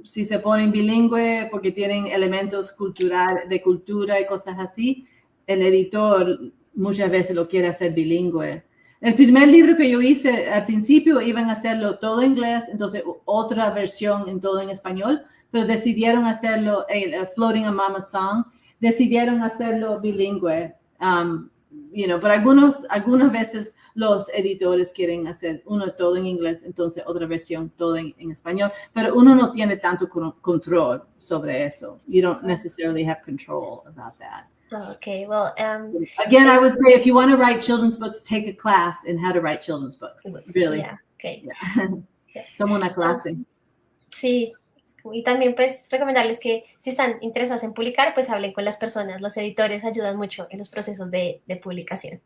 Speaker 2: si se ponen bilingüe porque tienen elementos de cultura y cosas así, el editor muchas veces lo quiere hacer bilingüe. El primer libro que yo hice, al principio iban a hacerlo todo en inglés, entonces otra versión en todo en español, pero decidieron hacerlo, Floating a Mama Song, decidieron hacerlo bilingüe. Pero algunas veces los editores quieren hacer uno todo en inglés, entonces otra versión todo en español, pero uno no tiene tanto control sobre eso. You don't necessarily have control about that.
Speaker 1: Okay, well,
Speaker 2: again, I would say if you want to write children's books, take a class in how to write children's books. Really.
Speaker 1: Yeah, okay.
Speaker 2: Yeah.
Speaker 1: Yes.
Speaker 2: Como una clase.
Speaker 1: Sí, y también pues recomendarles que si están interesados en publicar, pues hablen con las personas. Los editores ayudan mucho en los procesos de publicación.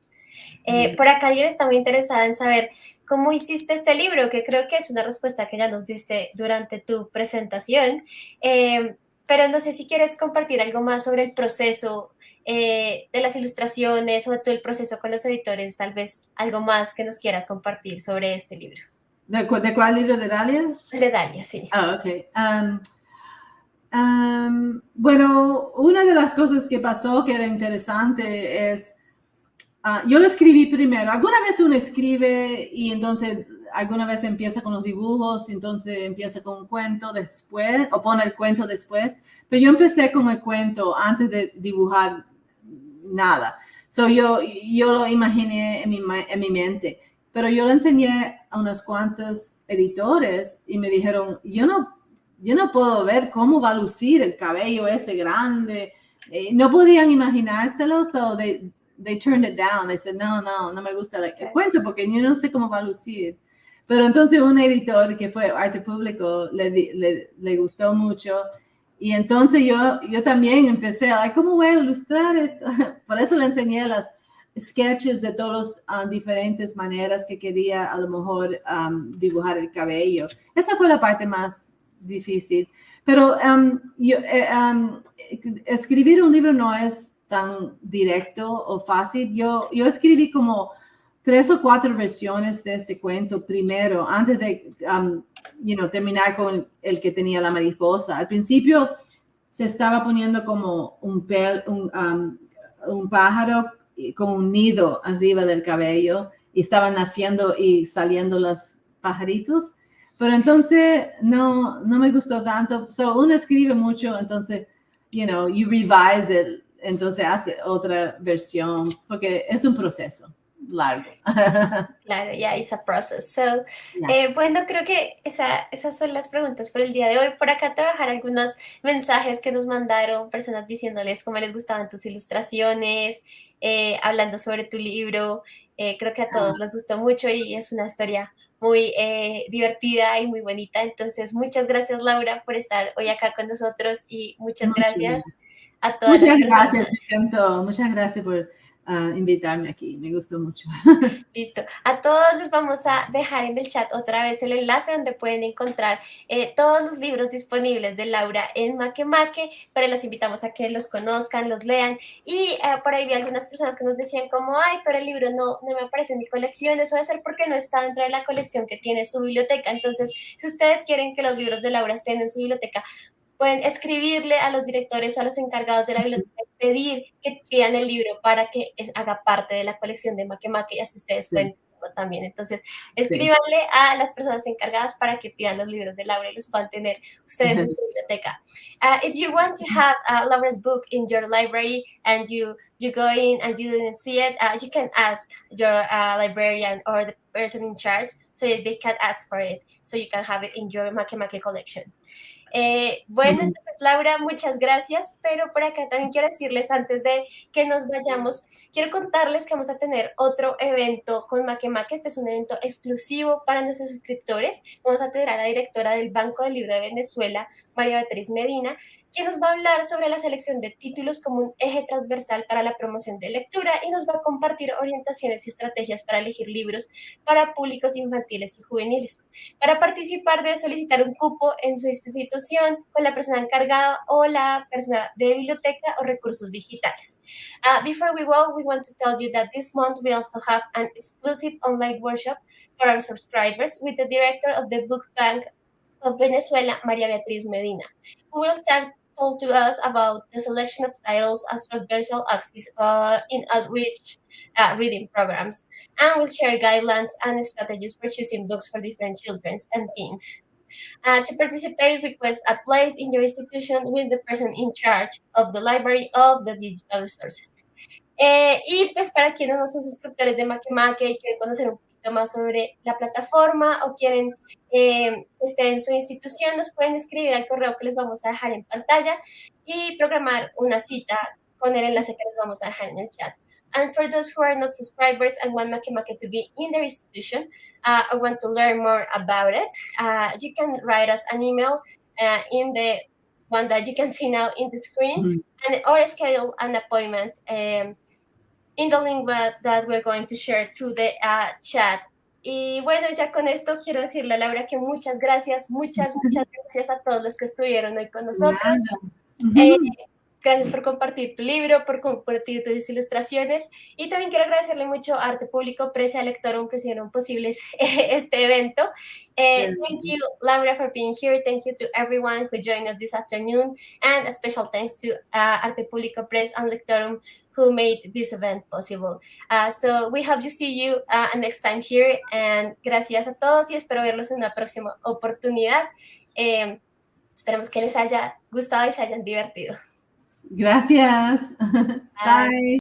Speaker 1: Por acá alguien está muy interesada en saber cómo hiciste este libro, que creo que es una respuesta que ya nos diste durante tu presentación, pero no sé si quieres compartir algo más sobre el proceso de las ilustraciones, sobre todo el proceso con los editores, tal vez algo más que nos quieras compartir sobre este libro.
Speaker 2: ¿De cuál libro? ¿De Dalia?
Speaker 1: De Dalia, sí.
Speaker 2: Ok. Bueno, una de las cosas que pasó que era interesante es, yo lo escribí primero. Alguna vez uno escribe y entonces alguna vez empieza con los dibujos, entonces empieza con un cuento después, o pone el cuento después, pero yo empecé con el cuento antes de dibujar nada. Yo lo imaginé en mi mente, pero yo lo enseñé a unos cuantos editores y me dijeron, yo no puedo ver cómo va a lucir el cabello ese grande. No podían imaginárselo, so they turned it down. They said, no me gusta el cuento porque yo no sé cómo va a lucir. Pero entonces un editor que fue Arte Público le gustó mucho. Y entonces yo también empecé, ¿cómo voy a ilustrar esto? Por eso le enseñé las sketches de todas las diferentes maneras que quería a lo mejor dibujar el cabello. Esa fue la parte más difícil. Pero escribir un libro no es tan directo o fácil. Yo escribí como 3 o 4 versiones de este cuento primero, antes de terminar con el que tenía la mariposa. Al principio se estaba poniendo como un pájaro con un nido arriba del cabello y estaban naciendo y saliendo los pajaritos. Pero entonces no me gustó tanto. Uno escribe mucho, entonces, you revise it, entonces hace otra versión, porque es un proceso largo.
Speaker 1: Claro, yeah, it's a process. Bueno, creo que esas son las preguntas por el día de hoy. Por acá te voy a dejar algunos mensajes que nos mandaron personas diciéndoles cómo les gustaban tus ilustraciones, hablando sobre tu libro. Creo que a todos les gustó mucho y es una historia muy divertida y muy bonita. Entonces, muchas gracias, Laura, por estar hoy acá con nosotros y muchas gracias a todas las personas.
Speaker 2: Muchas gracias por invitarme aquí. Me gustó mucho.
Speaker 1: Listo. A todos les vamos a dejar en el chat otra vez el enlace donde pueden encontrar todos los libros disponibles de Laura en Makemake, pero los invitamos a que los conozcan, los lean. Y por ahí vi algunas personas que nos decían como, ay, pero el libro no me aparece en mi colección. Eso debe ser porque no está dentro de la colección que tiene su biblioteca. Entonces, si ustedes quieren que los libros de Laura estén en su biblioteca, pueden escribirle a los directores o a los encargados de la biblioteca y pedir que pidan el libro para que haga parte de la colección de Makemake y así ustedes pueden tenerlo también. Entonces, escríbanle a las personas encargadas para que pidan los libros de Laura y los puedan tener ustedes en su biblioteca. If you want to have Laura's book in your library and you go in and you didn't see it, you can ask your librarian or the person in charge so they can ask for it, so you can have it in your Makemake collection. Bueno, entonces Laura, muchas gracias, pero por acá también quiero decirles antes de que nos vayamos, quiero contarles que vamos a tener otro evento con Makemake. Este es un evento exclusivo para nuestros suscriptores. Vamos a tener a la directora del Banco del Libro de Venezuela, María Beatriz Medina, quien nos va a hablar sobre la selección de títulos como un eje transversal para la promoción de lectura y nos va a compartir orientaciones y estrategias para elegir libros para públicos infantiles y juveniles. Para participar debe solicitar un cupo en su institución con la persona encargada o la persona de biblioteca o recursos digitales. Before we go, we want to tell you that this month we also have an exclusive online workshop for our subscribers with the director of the Book Bank of Venezuela, María Beatriz Medina, who will talk to us about the selection of titles as transversal axis in outreach reading programs, and will share guidelines and strategies for choosing books for different children and teens. To participate, request a place in your institution with the person in charge of the library of the digital resources. Y pues para quienes no son suscriptores de Makemake y quieren conocer un poquito más sobre la plataforma o quieren que esté en su institución, nos pueden escribir al correo que les vamos a dejar en pantalla y programar una cita con el enlace que les vamos a dejar en el chat. And for those who are not subscribers and want Makemake to be in their institution or want to learn more about it, you can write us an email in the one that you can see now in the screen, and or schedule an appointment in the link that we're going to share through the chat. Y bueno, ya con esto quiero decirle a Laura que muchas gracias a todos los que estuvieron hoy con nosotros. Gracias por compartir tu libro, por compartir tus ilustraciones, y también quiero agradecerle mucho a Arte Público Press y a Lectura que hicieron posibles este evento. Thank you, Laura, for being here. Thank you to everyone who joined us this afternoon, and a special thanks to Arte Público Press and Lectura who made this event possible. So we hope to see you next time here, and gracias a todos y espero verlos en una próxima oportunidad. Esperemos que les haya gustado y se hayan divertido.
Speaker 2: Gracias. Bye.